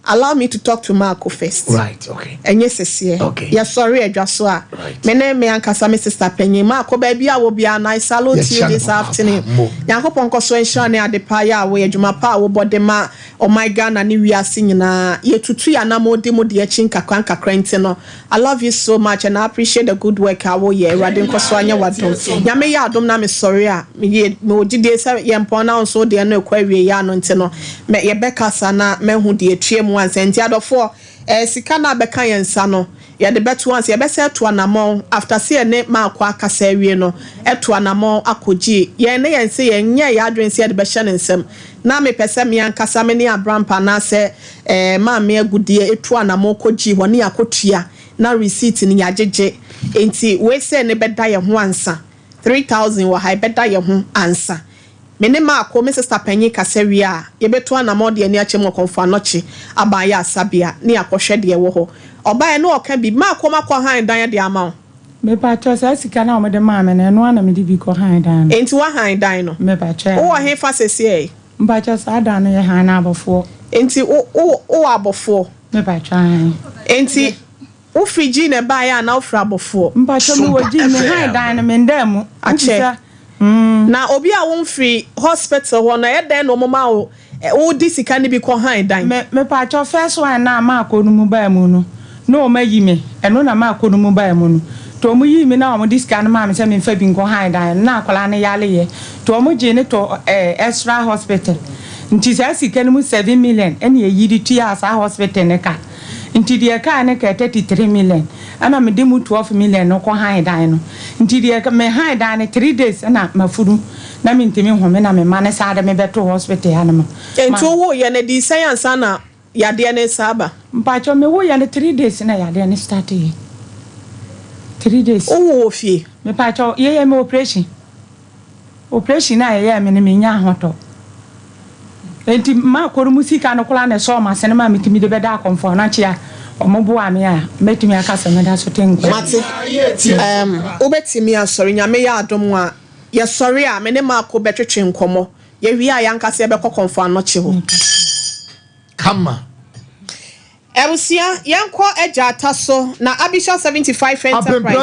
allow me to talk to Marco first. Right, okay. And yes, okay. Yeah, sorry, Joshua. Right. My name is Ankasa, my sister Penny. Marco, baby, I will be a nice salute to you this afternoon. Yanko Ponko Swenshane at the Paya, where Jumapa will body ma or my gun and we are singing. Ye to tree and Namo Demo de Chinka Kwanka Crentino. I love you so much and I appreciate the good work. I will, yeah, Radin Koswanya Wadon. Yamea, don't name sorry. Me, no, did they say Yampona so they are no query Yanontino. Me, Rebecca Sana, men who dear Trim once and the other four. Sikana beka yensa no ya de beto once ya bese to anamon after say ne ma akwa akasa wie no eto anamon akoji ye ne yense yenye ya adwen se de be hye nsem na me pese me ankasa me ne abrampa na se ma me agudie eto anamon koji ho ne akotua na receipt ni yajeje enti we say ne beda ye ho ansa 3000 wo ha beda ye ho ansa Menema ko me sister Penny Kasewia ye beto anamo de ani ache mo konfa noche abaya asabia ne akohwe de wo ho oba no oka bi ma ko makọ han dan de ama me pa cho sa sika na o me de ma me no ana me di bi ko han dan enti wa han dan no me pa cho o he fa sese e mba cho sa dan no ye han na abofo enti o abofo me pa cho han enti o friji ne ba ya na o fra abofo mba cho me woji me han dan no me ndam ache na obi a won free hospital ho na e den no mama o disika ni bi ko han dan me pa cho first one na ma ko no mu ba mu no no ma yi me eno na ma ko no mu ba mu no to mu yi me na o disika na ma me se me fa bi ko han dan na akwala ne yale ye to mu je ne to extra hospital nti sa sika no mu 7 million ene ye yidi tu ya sa hospital ne ka nti die ka ne ka 33 million ana me de mu 12 million no ko han dan no nti die ka me han dan 3 days na mafuru na me ntimi ho me na me mane sa de me beto hospital ya no enti wo ye ne di science ana ya de ne saba mpacho me wo ye ne 3 days na ya de ne start ye 3 days wo fie me pacho ye me operation na ye me ne me nya hoto enti ma koru musika no kula na so ma sene ma mitimi de beda konfo na chia omobo ame a metimi aka se meda so tenko mate obetimi asori nya me ya adom a ye sori a me ne ma ko betwetwe nkomo ye wi a yanka se be konfo anoche ho kama Erusia yanko eja taso na Abisha 75 Enterprise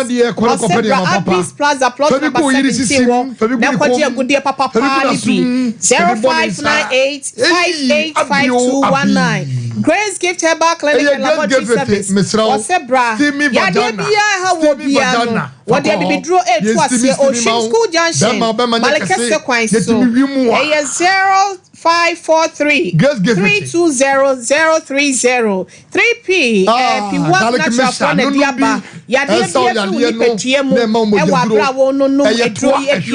Abis Plaza plot number 71 na kwaji agudie papa pali bi 0598585219 Grace Gift Herbal Clinic and Laboratory Service Osebra ya de bia ha wo bia no wo de bibidro etu ase Ocean School Junction Malekese Kwanso 0543 320030 3P P1 natural for the diaba ya de bia tu ni petie mu e wa bra wo no no edro if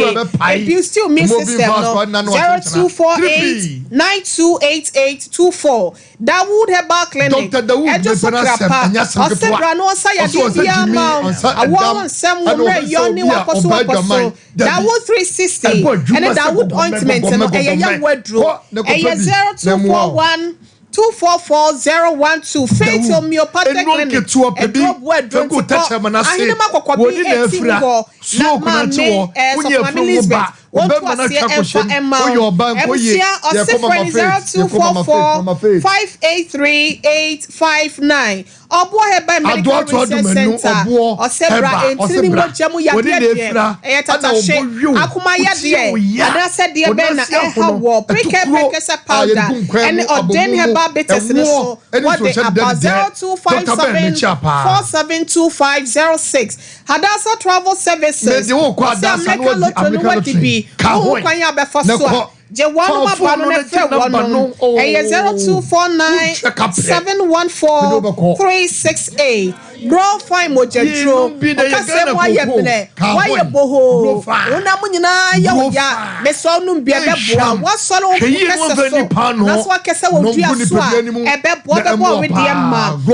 you still miss system no 0248928824 Dawood Herbal Clinic Dr. Dawood Osebra no sa ya de bia ma awon sem wo re yoni wakoso Dawood 360 and Dawood ointment no e ya wadro e 0241 244-012 Faith Homeopathic Clinic drop word drop ahina kokobi etingo na mame so family Elizabeth won to ase enfa emma emsia osefreni 0244-583-859 Obo Heba Medical Research Center Osebra entini mojamu ya de tatache akuma ya de adase de be na eha wo preke se powder and ordain Heba bitters so what they about 0257472506 Hadasa Travel Services American Lotto no what be who kwanya be for so je one ma ba no na fe wono e 0249714368 grow fine mojetro okase wa ye ble wa ye boho una munyina ya me so no bia be boa wa so no kese so na so kese wo dua so a e be bo we de ma e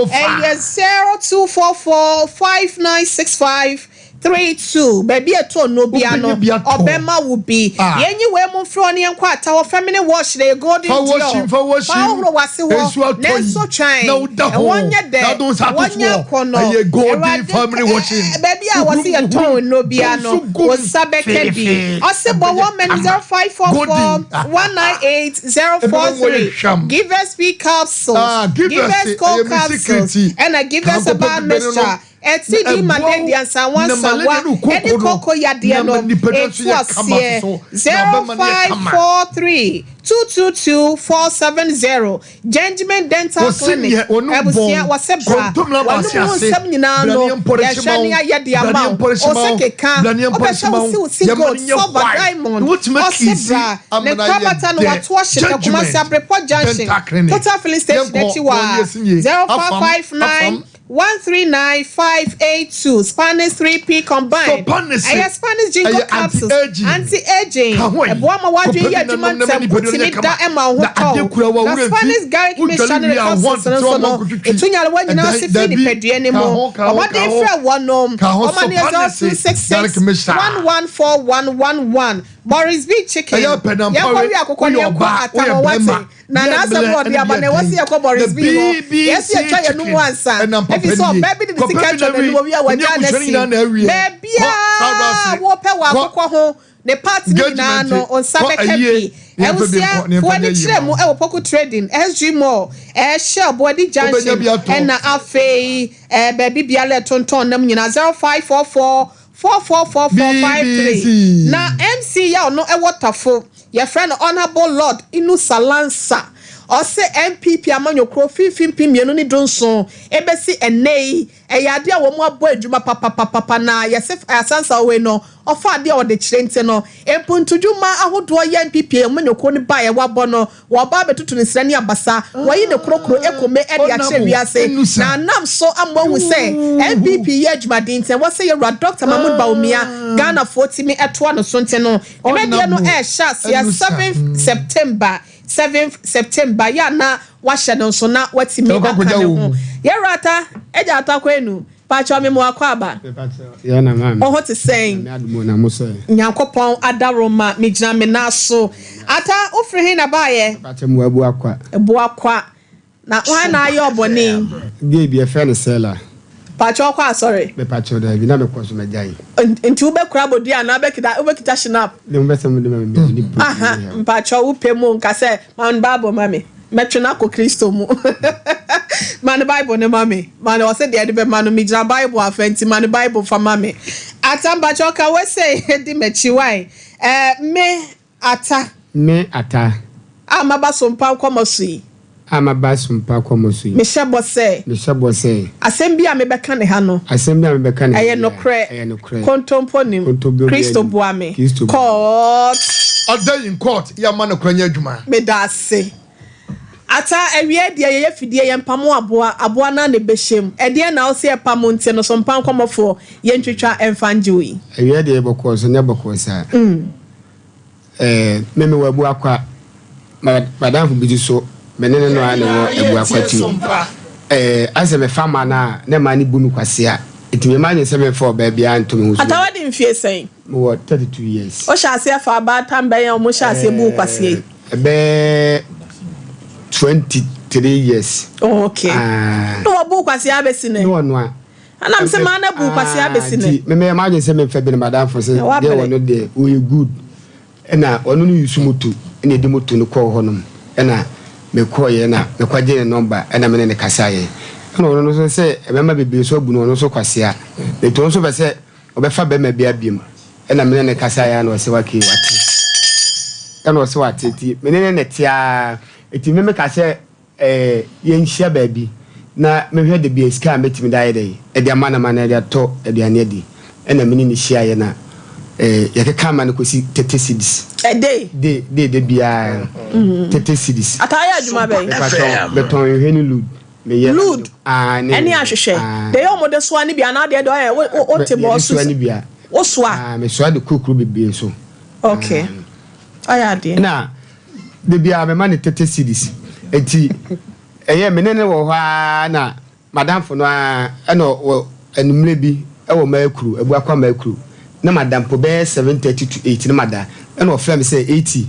02445965 32 baby eto no bia no obema will be yenyi we mu fro ne enko ata wo feminine wash the golden deal for washing wase wo nenso twan wonye de wonye kono a golden family washing baby a wase ye ton no bia no wo sabeke bi osebo woman 0544 198043 give us speak capsules give us cold capsules and I give us a bad mixture Eti madedi ansa wansa wa edi koko ya de no etu asie 0543 222-470 Gentleman Dental Clinic ebusia wasebra wanu nsem nyina no ya hwani ayede ama oseke kan obesha usi gold silver diamond osebra ne kwabata no watu ahye kuma sabreport junction total filling station etiwa 0559 139582 Spanish 3P combined. Spanish ginkgo capsules anti-aging. Ebuama wadwe ya jumanta putini da ema hoto. The Spanish garlic mixture capsules no. Etunya le wanyina se fi di pedue ne mo. Omade fra wonom. Omane 0266 114111. Boris B chicken. Ya kwari akokọ ne kwa atawo wate. Na na asem odi abane wasi yakọ Boris B ho. Yes ya twa ya numu ansa. If so baby the secret of the we are wajanesi. Baby wo pe wa akokọ ho. Ne party ni na no on sabekapi. Ewusia wani kire mu e poku trading SG Mall share body junction na afei baby bia le tonton nam nyina 0544 444453 na MC ya no e wotafo your friend honorable Lord Inu Salansa or say MPP amanyokro 15 mienu ni donson ebesi enei eyade a wo mo abo adwuma papa na yesef asansa we no ofa ade o de kirente no empuntudwuma ahodo ye MPP amanyokro ni ba ye wabo no wo ba betutu ni srani abasa wo yi ne krokro ekome ede a kire wiase na nam so amwo say MPP ye adwuma dinten wo say ye Dr. Mahmoud Baumia Ghana 40 me eto no sonte no ebede no shas ya 7th September ya na washa no so na watimi aka ho ye rata eja atakwenu pacho me mo akwaba ya na mama oh what is saying me adumo na mo say nyankopon adaroma me gina me na so ata ofre hin na baye pacho mo abu akwa na wan na ayo oboni ge bi e fe ne sela pacho kwa sorry me pacho da bi na me ko so me jai nti ube kura bodi ana ubekita shinap le mbese mo me aha pacho upe mu nka se man bible mami metwena ko Kristo mu man bible ne mami man o se de be man mi gira bible afenti man bible for mami atamba choka we say di mechi wai me ata amaba Sompa Nkomo sui amaba Sompa Nkomo sui me shebo se asem bia me beka ne ha no eye no kre kontompo nim Kristo buame court other in court ya man okranya adwuma me da se ata ewie de ye fidie ye mpamo aboa na ne behyem ede na o se pamo ntie no Sompa Nkomo fo ye ntwetwa emfanjewi ewie de boko so nya boko sa meme wabu akwa madam fu bi so menene no ane wo ebu akwati ase me fama na ne mani bunu kwase a etime manye se me for ba bia ntom hu so atawadi mfie sen wo 32 years o sha ase fa ba tambe yan mo sha ase bu kwase be 23 years okay no bu kwase abesine no a anam se ma na bu kwase abesine me manye se me fa bi madam fu se dey wono dey we good ena onu no yusu moto ena di moto no ko honom ena me ko ye na me kwaje ne number ena me ne kasa ye ena onu no so se e ma bebe so abu no onu so kwase a le to so be se obefa be ma bia biem ena me ne kasa ya na o se wake wate ena o se wate ti me ne tia eti me kasa ye nhia ba bi na me hwe de bi eska metimi dai dai e de amana mana de to e de ane di ena me ne hia ye na yake kama ne kosi 30 cedis de bia 30 cedis ataya adwuma be beton hwenu lud me ye lud eni ahwehwe de yo mode so ani bia na de o te bo so ani bia o so a me so de kukuru bebe so okay aya de na de bia me man 30 cedis enti eye menene wo hwa na madam fo no a eno enumre bi ɛwɔ maakuru ebu akwa maakuru na madam po be 7:30 to 8 na madam ɛna ɔfrɛ me sɛ 80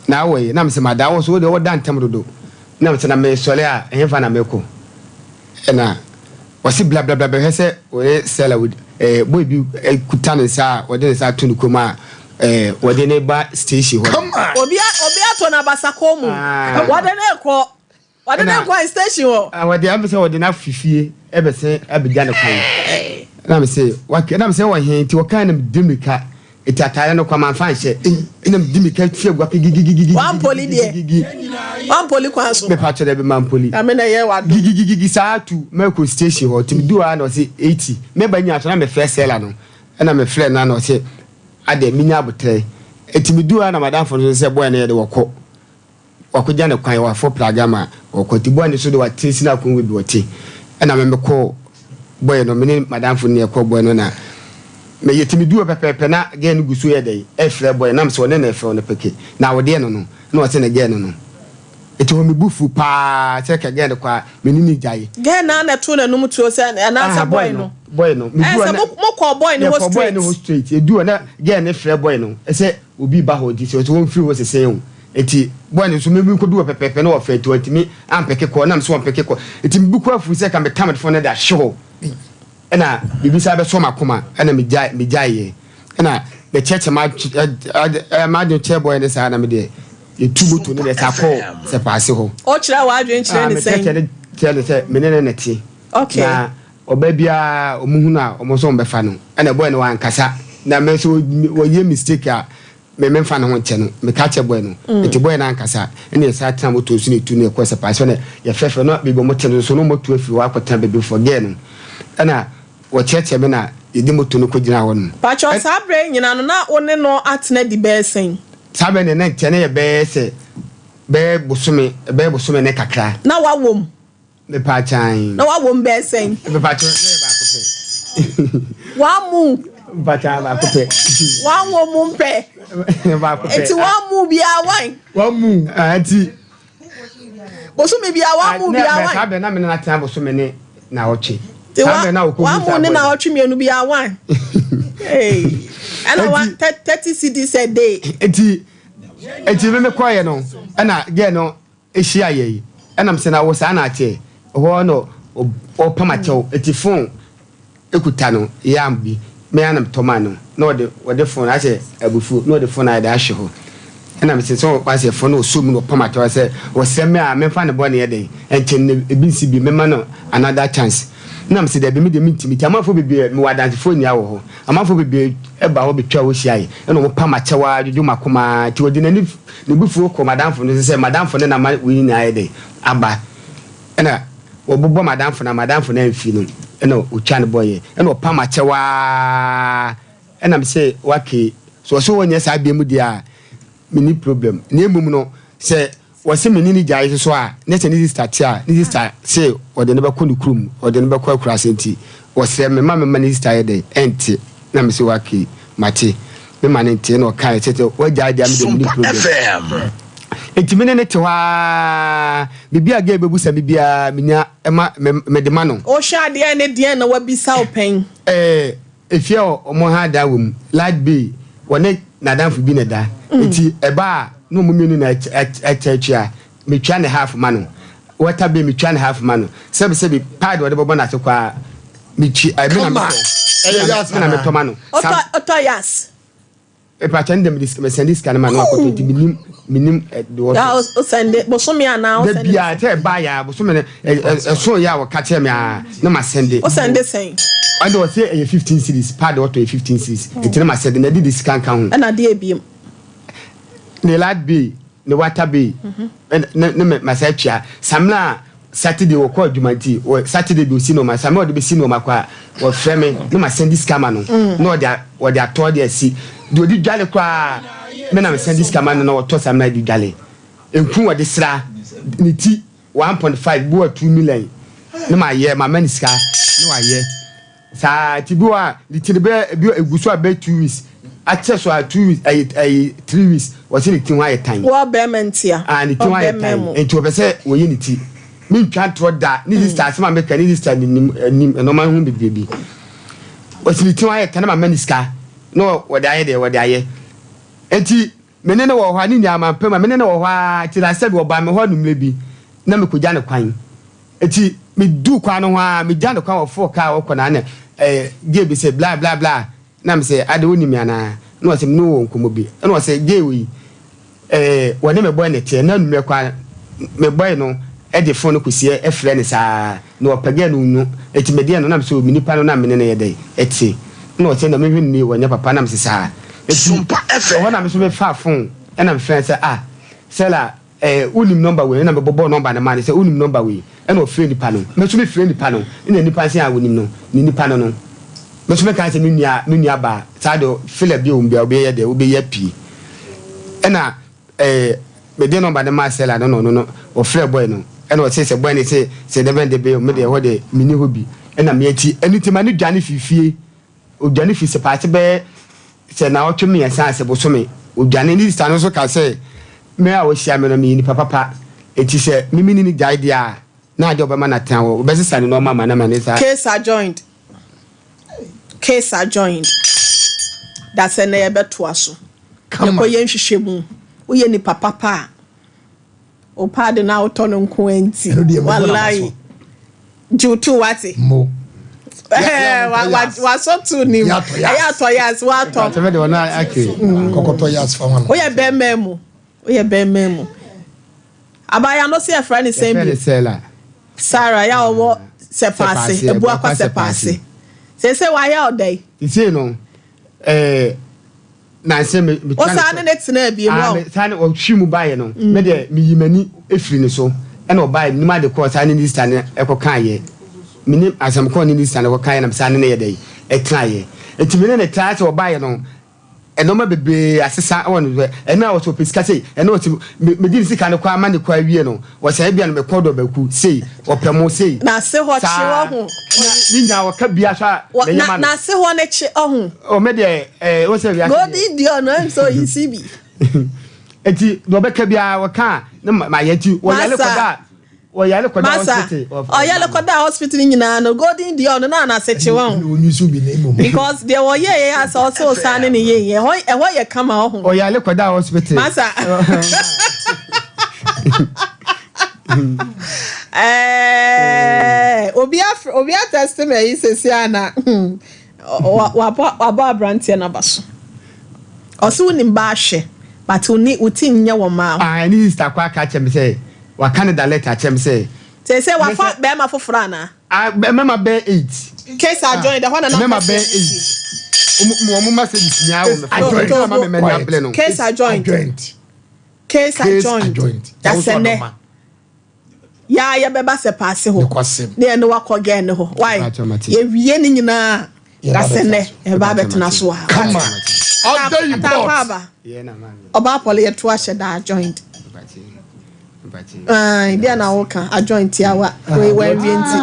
na awɔ na me sɛ madam wɔ so de wɔ dan tam dodo na me sɛ na me sɔle a ɛhefa na meko ɛna wɔsi bla bla bla bɛ sɛ wɔyɛ sɛla boy bi kuta ne sa wɔde ne sa to ne kom a wɔde ne ba station hɔ obi ato na basako mu wɔde ne kɔ station hɔ wɔde abɛsɛ wɔde na fifie ɛbɛsɛ abegya ne kwan na me sɛ wɔ hen ti wɔkan na dimika etataare no kwa manfa nhyɛ ina dimika fie gwa gigigigigi one poli kwa so me patch de be man poli amena ye wa gigigigi saa tu meko station hɔ tim do a na ɔse 80 me banya atona me first seller no na me friend na ɔse ade minya abotre etimi do a na madam fo no sɛ boy na ye de wɔkɔ gya ne kwan wa for plagama wɔkɔ ti boy ne so de wa tesi na kon we bi wɔte na me kɔ boy no me madam fo ne kɔ boy no na me yetimi duo pepepe na ge no gusu ye dey e frɛ boy na me so ne na frɛ no peke na wo de no na wo se ne ge no eti ho me bufu pa che ka ge ne kwa me ni jaye ge na to na num tuo se na sa boy no me duo na mo kɔ boy no ho straight e duo na ge ne frɛ boy no e se obi ba ho di so won free wo se se hu eti boy no so me bi ko duo pepepe na wo frɛ to eti mi ampeke ko na me so ampeke ko eti me bu ko afu se ka me tamet fo na da show ena bibisa be so makoma ena me jaye ena the church ma do chairboy ne sa na me de e tubo to ne sa ko se paase ho o kira wa adwen kire ne sen me tell say me ne neti okay na oba bia omuhu na omoso mbefa no ena boy no wan kasa na me so wo ye mistake a me mfa no ho nche no me ka che boy no eti boy na nkasa ena e sa tena moto su ne tu ne ko se paase ne ye fefe no bibo moto no so no moto afi wa kwata bebe for ge no ena wɔkyerɛkyerɛ me na yɛdi moto no kɔgyina hɔ no patro saa berɛ nyina no na wone no atena di bɛɛsɛn saa berɛ ne na nkyɛ ne yɛ bɛɛ sɛ bɛɛ bosome ne kakra na wawom mepakyan na wawom bɛɛsɛn mepakyan ne yɛ baako pɛ wamu mepakyan baako pɛ wawom mpɛ baako pɛ eti wamu bia wan wamu ati bosome bia wamu bia wan saa berɛ na me na atena bosome ne na ɔtwe wa mo na otwe mienu bia wan ana 30 cedis a day eti me koye no ana ge no ehia ye ana mse na wo sa na ache ho no o pamachew eti phone ekuta no yam bi me anam toma no na wode phone ache abufu na wode phone a da ahwe ho ana mse so pass e phone o so mu no pamachew se wo se me a me fa ne bo ne ye den enchen ebi si bi me ma no another chance nam se da bi me de mintimiti amafo bebe me wadanse phone ya wo ho amafo bebe e ba ho betwa wo hia ye e no pa machewa dwudwu makoma ti odi nani ne bufu ko madamfo no se madamfo ne na ma wi ni aye de aba e na wo bobo madamfo na amfi no e na otwa ne boye e na pa machewa e na me se wake so wonye sa bia mu dia mini problem ne emum no se wose menini jai so a ne se ni start say o de ne be konu krum o de ne be kwa kura senti wose me ma ni start de enti na me se waki mate me ma ne enti no kai tete o jai dia me de mini problem enti me ne te wa bibia ga bebusa bibia menya ema me de ma no o hwa de ne de na wabisa open efia o mo ha da wom light bay wone na danfo bi ne da enti eba no mu menu na a me twa ne half mano water be me twa ne half mano sebi pad wode bobo na tekwa me twi I mean na me to mano otoyas e pa chande me send this kan mano ko to minim do o send boso me ana o send bia te ba ya boso me so ya wo ka che me a na ma send o send sen and o say 15 series pad what 15 series it na ma send na di this kan ho na de ebiem ne lad be ne water be ne masachia samna Saturday wo ko adwumanti o Saturday be si no ma samna de be si no ma kwa wo freme ne ma send this camera no no de atọ de si de odi dwale kwa me na me send this camera no to samna di dwale enku wo de sra ne ti 1.5 bo 2 million ne ma ye ma maniska ne wa ye sa ti bo a di tirebe bi eguso a be 2 weeks access to 2 weeks 3 weeks was in the why time wo bementia and the why time and to be say wo unity me twa to da ni this start ma make ni this time ni no man hu be osimitin aye tanama maniska no wode aye de wode aye enti menene wo hwa ni nyama pema menene wo hwa ti la sabi wo ba me ho numle bi na me kugya ne kwan enti me du kwan no hwa me gya ne kwan wo fo ka wo kona na ge bi say bla bla bla na me say ade woni mi ana no say no wo nkomo bi no say ge wi wone me boy ne tie na numle kwan me boy no e de phone ko sie e frɛ ne saa no pagya no nu enti me de no na me so mi nipa no na me ne ye dey eti no say na me hwini ni wonya papa na me saa Sompa FM wana me so me fa phone e na me frɛ say sela unim number we na me bobo number na man say unim number we e na o frɛ nipa no me so me frɛ nipa no ina nipa say wonim no ni nipa no no me so me kan say me nua ba saa do feel bi o mbia obe ye de obe ye pi e na me de number na ma sela no o frɛ boy no e na o say boy ni say never de be me de ho de mini hobi e na me ati enitima ni dwane fifie o dwane fi se party be se na o twemi yesa se bosome o dwane ni sta no so ka say me a wo hia me no me ni papa eti se mimi ni gya dia na ade obema na tan wo be sesa ni no mama na mane sa case are joined that's an ebeto aso ko yen hwehwemu wo ye ni papa o pardon na otono nko enti wallahi jutu wati mo wa so tu ni ya to yes wa to tebe de wona akiri kokoto yes fa wan o ye be memu abaya no se friend the same be Sarah ya owo sepase ebu akwa sepase se wa ya odai ise no na se me o sa ne tina bi mu sa ne o hwimu baye no me de mi yimani efiri ne so e na o baye ni ma de ko sa ne this time e ko kan ye minim asam ko ni this time ko kan na sa ne ye dai e kan ye etimi ne ta se o baye no enoma bebe asesa won ena wo so pesika sei ena wo me di sika ne kwa amane kwa wie no wo sai bia no me kodo baku sei opemo sei na se ho chi wo ho ni nya wo ka bia sha na se ho ne chi ho o me de wo se bia go di dio no so yisibi eti do be ka bia wo ka ne ma yati wo yale koda hospital o yale koda hospital nyina no golden dio no na se chi wo because there were ye as also sane ne ye ho ye kama ho o yale koda hospital masa obi a testimony yi sesi ana wa ba brantie na baso oso ni ba hwe but uni utin nya wo ma ni sister kwa ka chem say wa Canada letter chem say wa fa be ma fofora na be ma be 8 case are joined the one na be 8 mo ma say this nya wo case are joined that's ene ya beba se pass ho na ene wa kogen ho why ye wie ni nyina that's ene e ba betena so ha come on all day you bought oba pole ye to ahye da joined dia na woka a joint ya wa we wienti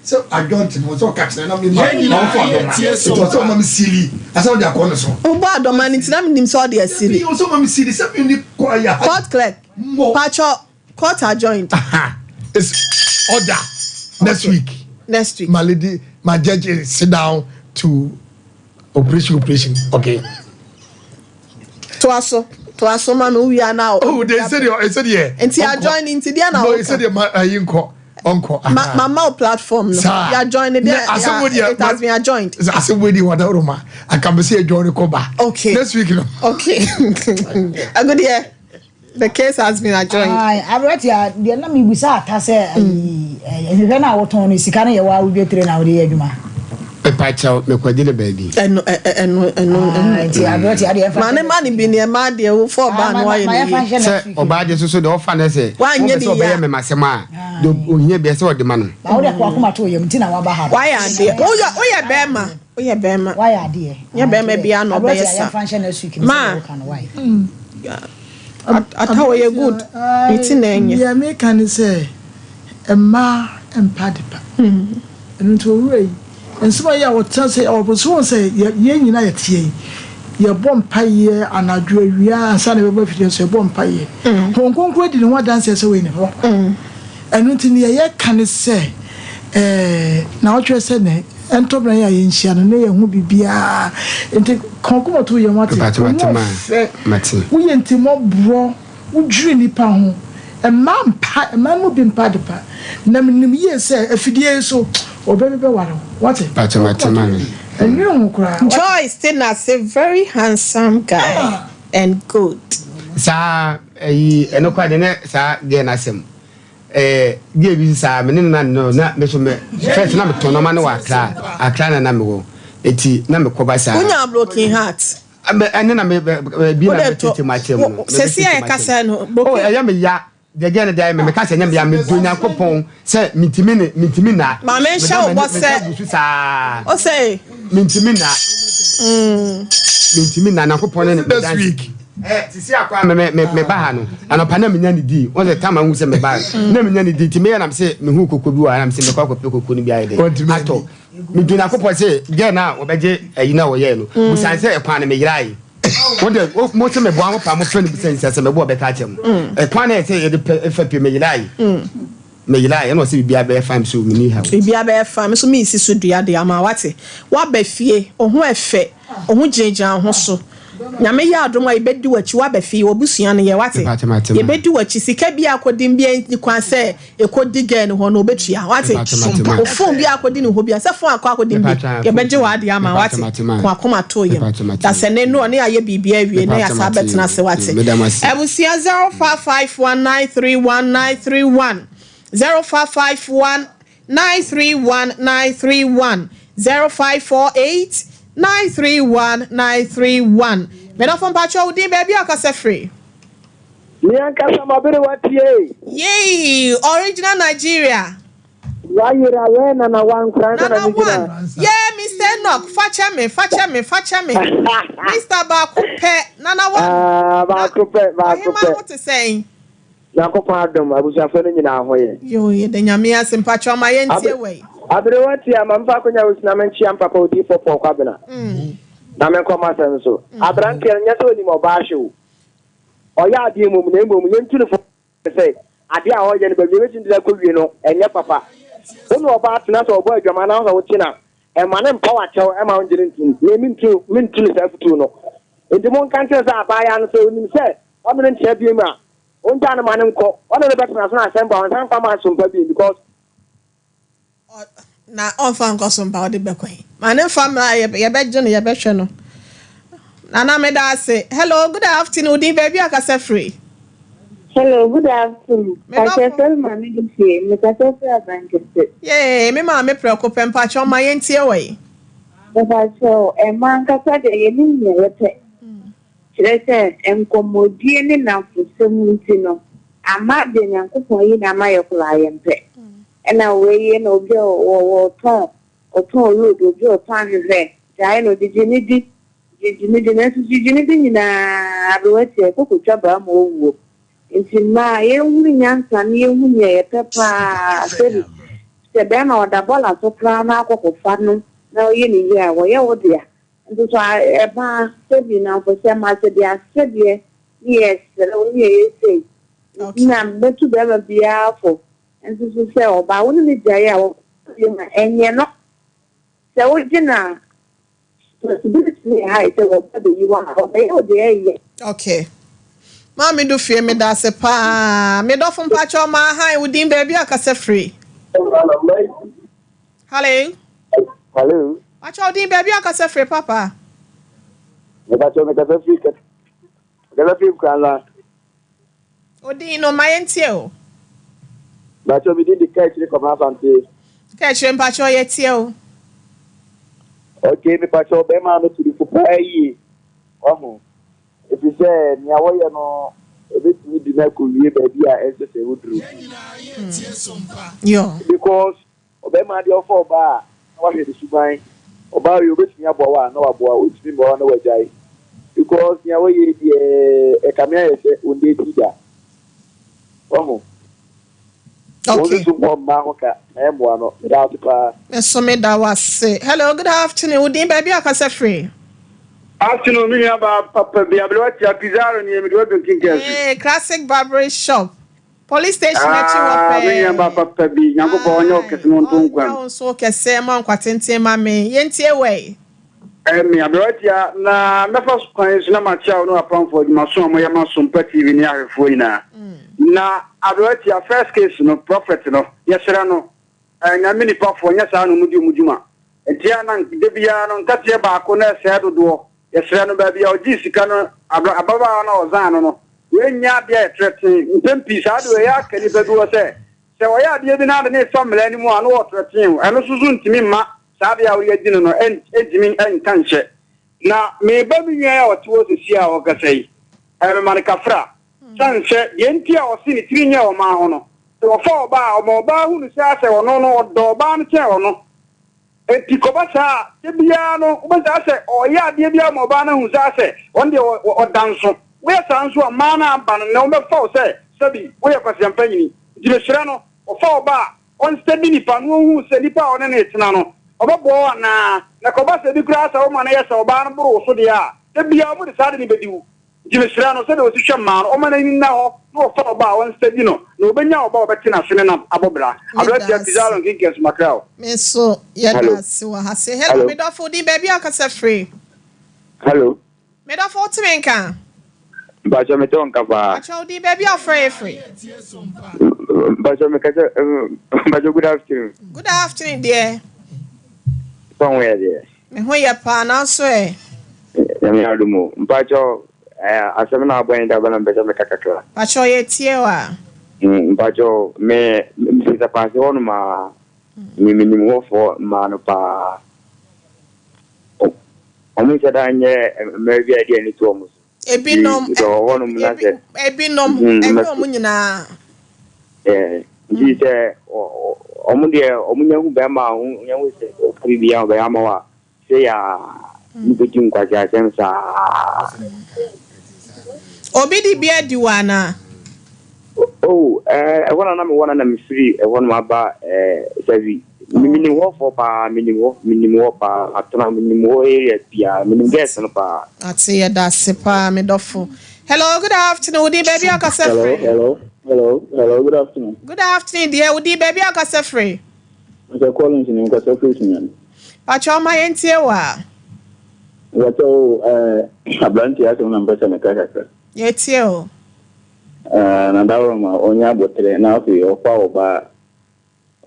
so I don't know so catch na me ma for so ma sili asa o dia ko no so o ba do man ntina me nim so o dia sili o so ma sili se me ni ko ya court clerk pacho court are joined it's order next week my lady my judge sit down to operation okay to aso man we are now they said here and you are joining into there now no he said yinko uncle mama platform no you are joining there it has been joined as we what Roma I can see join ko ba okay next week no okay a good year the case has been adjourned I read ya the na me bisa ta say ehwe na woton no sika na ye wa we tre na we dey adwuma pacha me kwadi le baby eno ti adot ya dey fa mane bi ne ma de wo for ba no aye ni se oba de so de ofa na se wa nye di ya me masema do ohie be se o de ma no ba wo de kwa kuma to yem ti na wa ba ha wa ya de o ye be ma wa ya de ye be ma bia no be sa ma atawo ye good iti na enye ya me kan say emma empadipa nto wei ensoma ya wotan say oboso say ye nyina ye tie ye bompaye anadwo awia ansa na beba fidie so ye bompaye konkonkro di ne ho dance say we ne ho enu nti ne ye kan say na otwe say ne entobra ya yenhia no ne ye hu bibia enti konkoma to ye mate mate wo ye ntimo bro wo dwiri nipa ho man mo bi mpa de pa na menim ye se afidie so obebe ware what mate man and you know kra Joy still as a very handsome guy and good sa eno kwa de ne sa ge na sem ge bi sa me na no na me so me first na me to no ma ne wa akra na me wo eti na me ko ba sa unya broken heart ene na me bi na tete ma chem se si ya kasa no oh ya me ya de ge na de me ka se nya me ya me do Nyankopon se mitimi na ma me sha o bo se o se mitimi na Nyankopon ne this week tisi akwa me ba ha no anopa na menya ni di won se tama hu se me ba na menya ni di ti me na me se me hu kokko bi wa na me se me kwa kope kokko ni bi aye de ato me do Nyankopon se ge na obeje ayi na wo ye no busan se ekwan na me yirai won de mo se me bo an pa mo fe ni busan se me bo be ka chem ekwan na se ye de fa pe me yirai me yirai no se bibia be fam so me ni ha bibia be fam so me isi so dua de ama wate wa ba fie ohun efe ohun jinjan ho so nyame ya adom ai bedi wachi wa ba fie obusua ne ye wate ye bedi wachi sika bia akodim bia ni kwan se ekodi gen ho no obetua wate ofon bia akodi ni ho bia se fon akodim bia ye beje wa de ama wate kwa koma to ye da se ne no ne aye bibia awie ne ya sa betena se wate ebusia 0551931931 0551931931 0548931931 Mena from Pacho Udi baby akase free. Niankasa mabere watie. Yay, original Nigeria. Wayira we na one Franco na Nigeria. Yeah, Mr. Enoch, facha me. Mr. Bakupe, Nana one. Bakupe. What to say? Yakopa Adam, abusuafo no nyina ho ye. Yo, ye de nyame asem Pacho ma ye ntie we. Abere watie amamfa konya wosina menchi ampapa odi popo kwabena. Na me koma senso abranke nya so ni mo ba hwe oya ade mum na mum ye ntunu fo se ade a hoye ne ba bi wetin dira ko wie no enye papa wonu oba tena so obo adwama na ho wutina e ma ne mpa wa chew e ma onjire ntunu ne mintunu sa futu no enti mon kan se sa ba ya no so nim se o me ntia bi mu a onja na ma ne nko o ne betena so na asemba on san pa ma sompa bi because na ofan kosom ba ode bekwen mane family ye beje no ye behwe no nana me da say hello good afternoon din baby akase free hello good afternoon akase mami dufie me kase free abankete yeah me ma me preocupe pa cho ma yentie we ba cho e man kase de ye ni ye pe kirete enkomodie ni na fusemu ntino ama de Nyankopon yi na ma ye kula ye mpe ena we no obi o ton road obi o tan re dai no dijini na dijini na arwati ko ko twaba ma owo nti ma ye hunu nyansa na ye hunu ye pepa se be na oda bola so pra na akoko fa no na ye ni ye a wo ye wo dia nti so e ba se bi na ko se ma se dia se die yes no ni ye say na betu be ba bia fo and this is say oba woni ni jaya o enye no se o jina possibility high say oba de you want o be o de okay ma me do fie me da se pa me do fom pa cho ma han udin baby akase free hello acho udin baby akase free papa me ba cho me kase free kala udin no ma yentie o ba cho bi di catch ni ko ma fante catch em pa cho yetie o okay me pa cho be ma no tiri fu pai omo if you say ni awoye no e bi di na ko wie ba bi a ese se wodru yo because obe ma di ofo ba na wa hwe di suban oba yo be tinya bo wa na wa bo o timi bo na wa jai because ni awoye di e kamia ese onde tida omo okay so me da was hello good afternoon udin baby akase free afternoon me ba papa bi abelwati apizaro ni me do kinke classic barber shop Police station na chi wo pe. Me yamba papa bi nyankopɔ onyo kesino ntonkwan. Onyo so kese ma nkwatente ma me. Yentie we. Me abewatia na mefa kwan so na ma chia no apamfo di maso mo yama Sompa TV ni ahefo ina. Na abewatia first case no prophet no yesra no na mini pafo nya sa no mudi muduma. Entia na debia no nkatie ba ko na ese dodo yesra no ba bia ogi sika no ababa na ozan no wenya bia threaten ntempi sa do ya kani be do se o ya bia bi na de ne family ni mu anu o threaten eno suzu ntimi ma sa bia wo ya dinu no entimi enkan hye na me ba mi nya o to sisi a o gasai e man kafra san hye yenti a o si ni tiri nya o ma ho no o fa o ba hu ni sa se ono no do ba no che ono enti ko ba sa te bia no o ba sa se o ya bia mo ba na hu sa se on de o danso we sanso a mana ban na o me fa say sabi we kwasiampa nyini direhira no o fa oba on steady ni pa no hu se nipa on na etina no obebo na ko ba se bi kura sa o ma na yesa oba no buru so de a te bia mo de sa de ni bediwu direhira no se de o si hwe ma no o ma na ni na ho no fa oba on steady no na obenya oba obetina sene na abobra abra bizarro nginkes makrao me so ya das wa ha se hello me do for di baby akasa free hello me do for timenka Bajo me ton kapa. Bajo di baby free. Bajo me kaje bajo good afternoon. Good afternoon dear. Somewhere there. Me ho ya pa na so e. Ya me adumo. Bajo asem na abwan da bana bajo me kakakra. Bajo ye tie wa. Bajo me bisa pa se onu ma mi wo fo ma no pa. Omu se da nye me bi ade ni to omu. Ebinom eno nyina ndi se omunya hu be ma hu nya hu se bibia be ama wa se ya nbeji nkwa ja sensa obi di bia di wana wona na me wona na me free wona ma ba savi minimum wo for pa minimum wo pa atona minimum wo area pia minimum guest no pa ati ya da se pa me dofo. Hello, good afternoon udi baby akasa free. Hello, good afternoon. Good afternoon dear udi baby akasa free. Mr. Collins ni akasa free nyan pacho ma yentie wa wato abranti ya so na mpesa me kakaka yetie o na dawo ma onya botere na afi ofa oba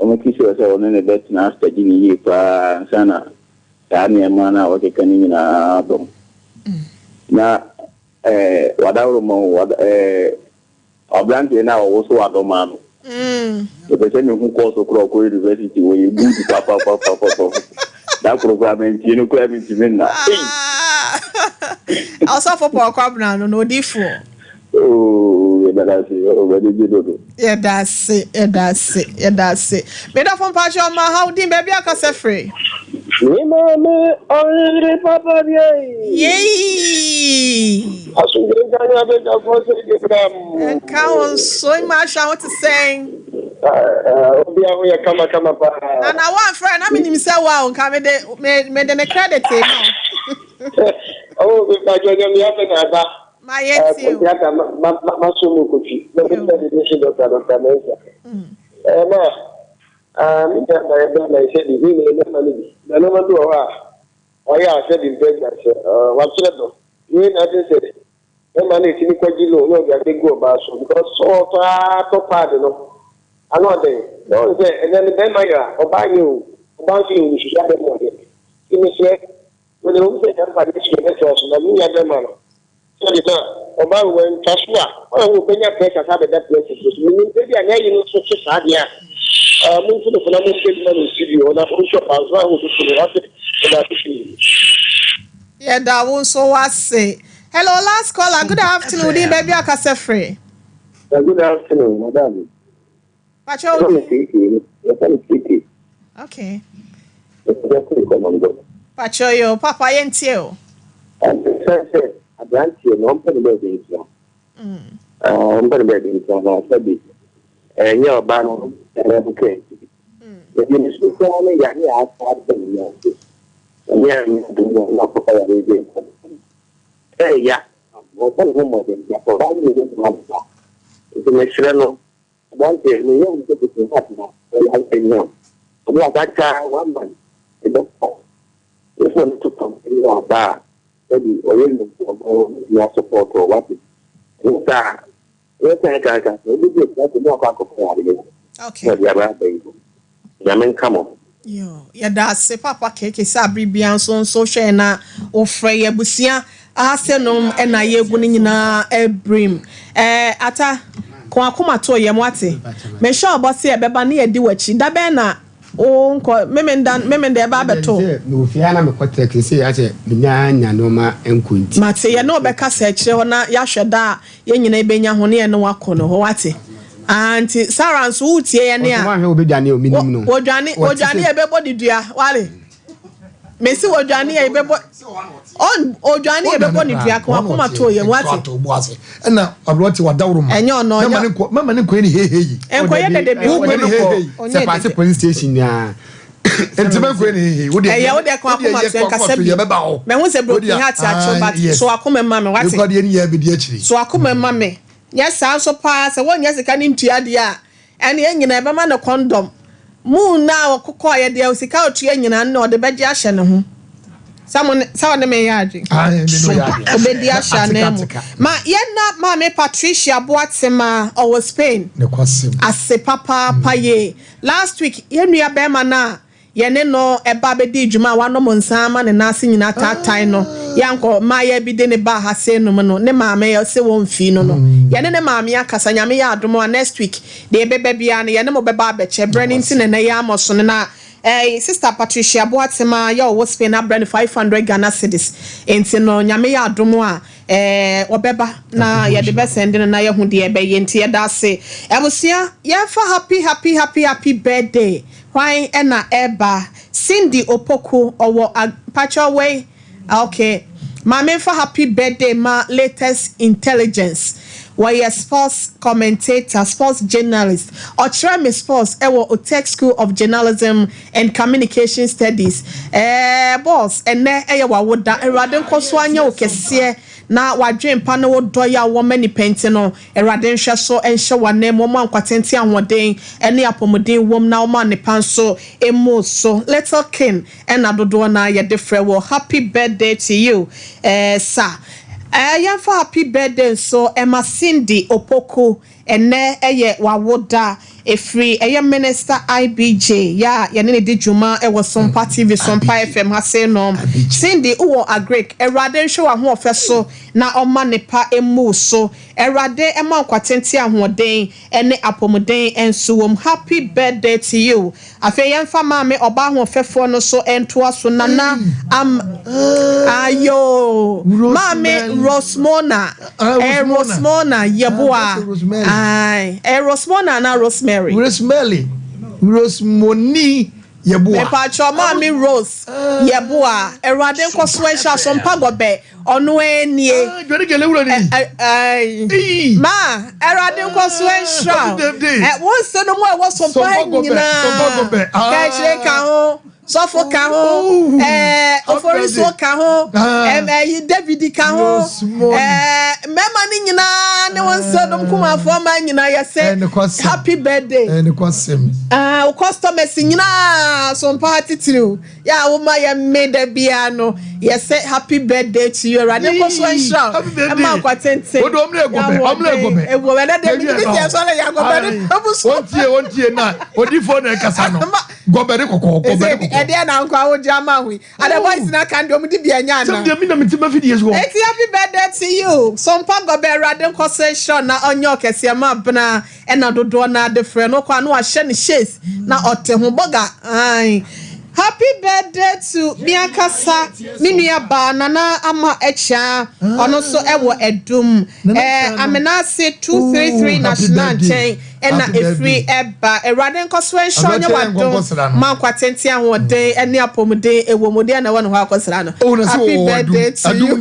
omekisi wase onene bet na stage ni yi pa sana tani emana wakekani na abom na wadawo mo abranti na wo so adomano the new course of Croco University where you go to papa that program and you know claiming to win that also for Pocabna no different. Oh, that's it. Yeah, that's it. Made up from Pacho, my how did baby I can free? Papa, yay! And count so much I want to sing. Come. And I want friend, I mean himself wow, come made them a credit. Oh, my yes, Oba when Joshua, oh, when your pressure have that place, meaning maybe I know you know such a sad year. Move to the phenomenon studio, or that shop as well with yeah, that won't so what say. Hello, last caller. Good afternoon, baby. I can free. Good afternoon, madam. Okay. Pacho, Papa, yentio. Advantage no open bed so. Open bed so no sabi. Your ban okay. The ministry call me ya ni asa den ya. Ya ni do no ko ya re. Ya. Open home den ya ko ba ni no. It's a no. one day, we don't get it to happen. I'm like that 1 month. It don't fall. This one to come in your bar. Maybe original your support or what? Okay. Come on. Yo, that's papa keke sabri bianson so share na ofre ye busia asenom e na ye gu ni nyina ebrim ata ko akoma to ye mwate me sure boss e beba na ye di wachi da be na o nko memenda ba beto no fia na me kwete kese ya che nya no ma enkunti mate ye no be ka sa kire ho na ya hweda ye nyina ebenya ho ne ye no wakono ho wate anti Sarans utie ye ne a obedwane o minim no odwane e bebo didua wale mesi odwane e bebo on odwane e bebo didua ko akoma to ye wate na abroti wadawro ma enye ono mama ne ko ni heheyi enko ye de bi se pass police station ya entiba ko ni heheyi wo de e wo de ko akoma to nkasa bi me hu se broken heart acho but so akoma ma me wate ko de ni ya bi de akiri so akoma ma me yes so pass e won yes ka ni ntuade a ene enyina e be ma ne condom mu na okokọ ye de osika otu enyina na ode beje ahye ne ho someone me yaji obedi ahye ne mu ma ye na ma me Patricia Boatema of Spain ne kwasem ase papa paye last week ye nua be ma na ye ne no eba be di djuma wa no monsama ne na ase nyina tatai no yanko ma ye bi de ne ba ha se no no ne ma me ye se won fi no ye ne ma me akasa nyame ya adomo next week de bebe bia ne ye ne mo beba abeche Brennington ne ya amoso ne na sister Patricia Boatema yo wo Spain na brand 500 Ghana cedis enti no nyame ya adomo a obeba na ye de be send na ye hu de be ye enti ye da se ebusia ye fa happy birthday why ena eba Cindy Opoku owo pacho way okay mama for happy birthday ma latest intelligence why a sports commentator sports journalist or me sports ewo Otech School of Journalism and Communication Studies boss ene wa woda erade nkoso anya okese na wadwen pa na wodoya wo mani penti no erade nhwe so enhye wane mo ankwatenti ahoden ene apomodin wom na wo ne panso emo so little king and adodo na ye defre wo happy birthday to you sir ya for happy birthday so Emma Cindy Opoku ene eye wawoda efri eye minister IBJ ya ne di djuma e wo Sompa TV Sompa FM hase no Cindy uwo agrek erade nhwe wa ho ofeso na oma nepa emu so erade ema kwatenti ahoden ene apomoden enso happy birthday to you afa yemfa mame oba ho ofefo no so ento aso nana ayo mame Rosmona Rosmona yeboa ai Rosmona na Rosemary Rosmoni yeboa me pa cho mame Rose yeboa erade nkoso ehia Sompa gobe ono enie gele wura ni ma erade nkoso ehia won se no mo e wo Sompa nyina ka chire ka ho sofo ka ho oforiso ka ho David ka ho mema ni nyina ne won se dom kuma afo ma nyina ye say happy birthday and kwasem customers nyina Sompa attitude ya wo ma ye made bia no ye say happy birthday to you rade ko so ensure e ma kwatente odo omle gobe e wo na de bi se so na ya gobe wontie na odifo na kasa no gobe de kokko ede na nkwa wo jama hui ada boys na kan dom di bia nya na sem na mitima videos go happy birthday to you Sompa gobe rade ko so ensure na onyo kese ma bna e na dodo na de frɛ no kwa no ahye ne shares na ote ho boga ai happy birthday to Miakasa minua ba nana ama echa ono so ewo edum amenase 233 national chain ena efree eba erade nkoso ensho nya wadom mankwatenti ahoden ene apomuden ewo mode na won ho akosra no happy birthday to you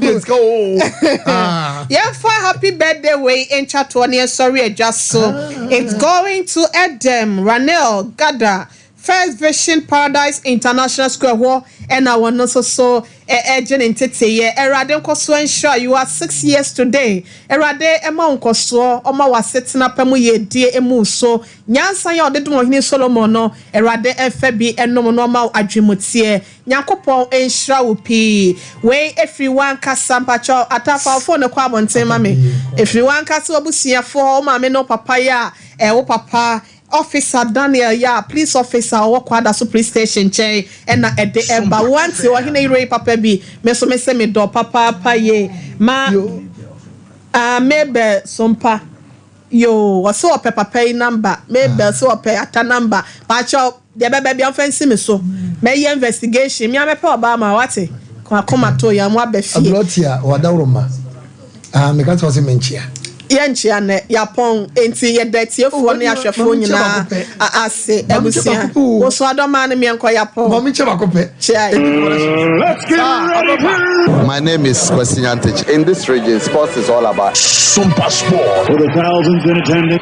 yeah for happy birthday way in chat one sorry just so it's going to Edem Ranel Gada First Vision Paradise International School ho and I want also so agent in tete ye erade nkoso ensure you are 6 years today erade ema nkoso oma wa setena pemu ye die emu so nyansa ya odedum ohini Solomon no erade efa bi enom no ma adwemutie nyankopon ensure wo pi we everyone kasa mpacho atafa fo ne kwa abonten ma me everyone kasa obusiafo o ma me no papa ya wo papa Officer Daniel, yeah, police officer, or quad so police station chair, and at the ember once you are in a ray papa be, me say me do papa ye, ma maybe Sompa. Yo, or so a pepper pay number, maybe so a pay at a number, but your baby offense me so. May investigation, me a Obama, what it? Come to you, and what be fee. Abrotia, or Dauroma. Because was a menchia. Yanchi and Yapon enti ye dirty for ne ahwefo nyina ase ebusia wo so adoma ne me enko Yapon Mommy Chemakope. My name is Kwesi Nyantich. In this region, sports is all about Sompa Sport. For the thousands in attendance.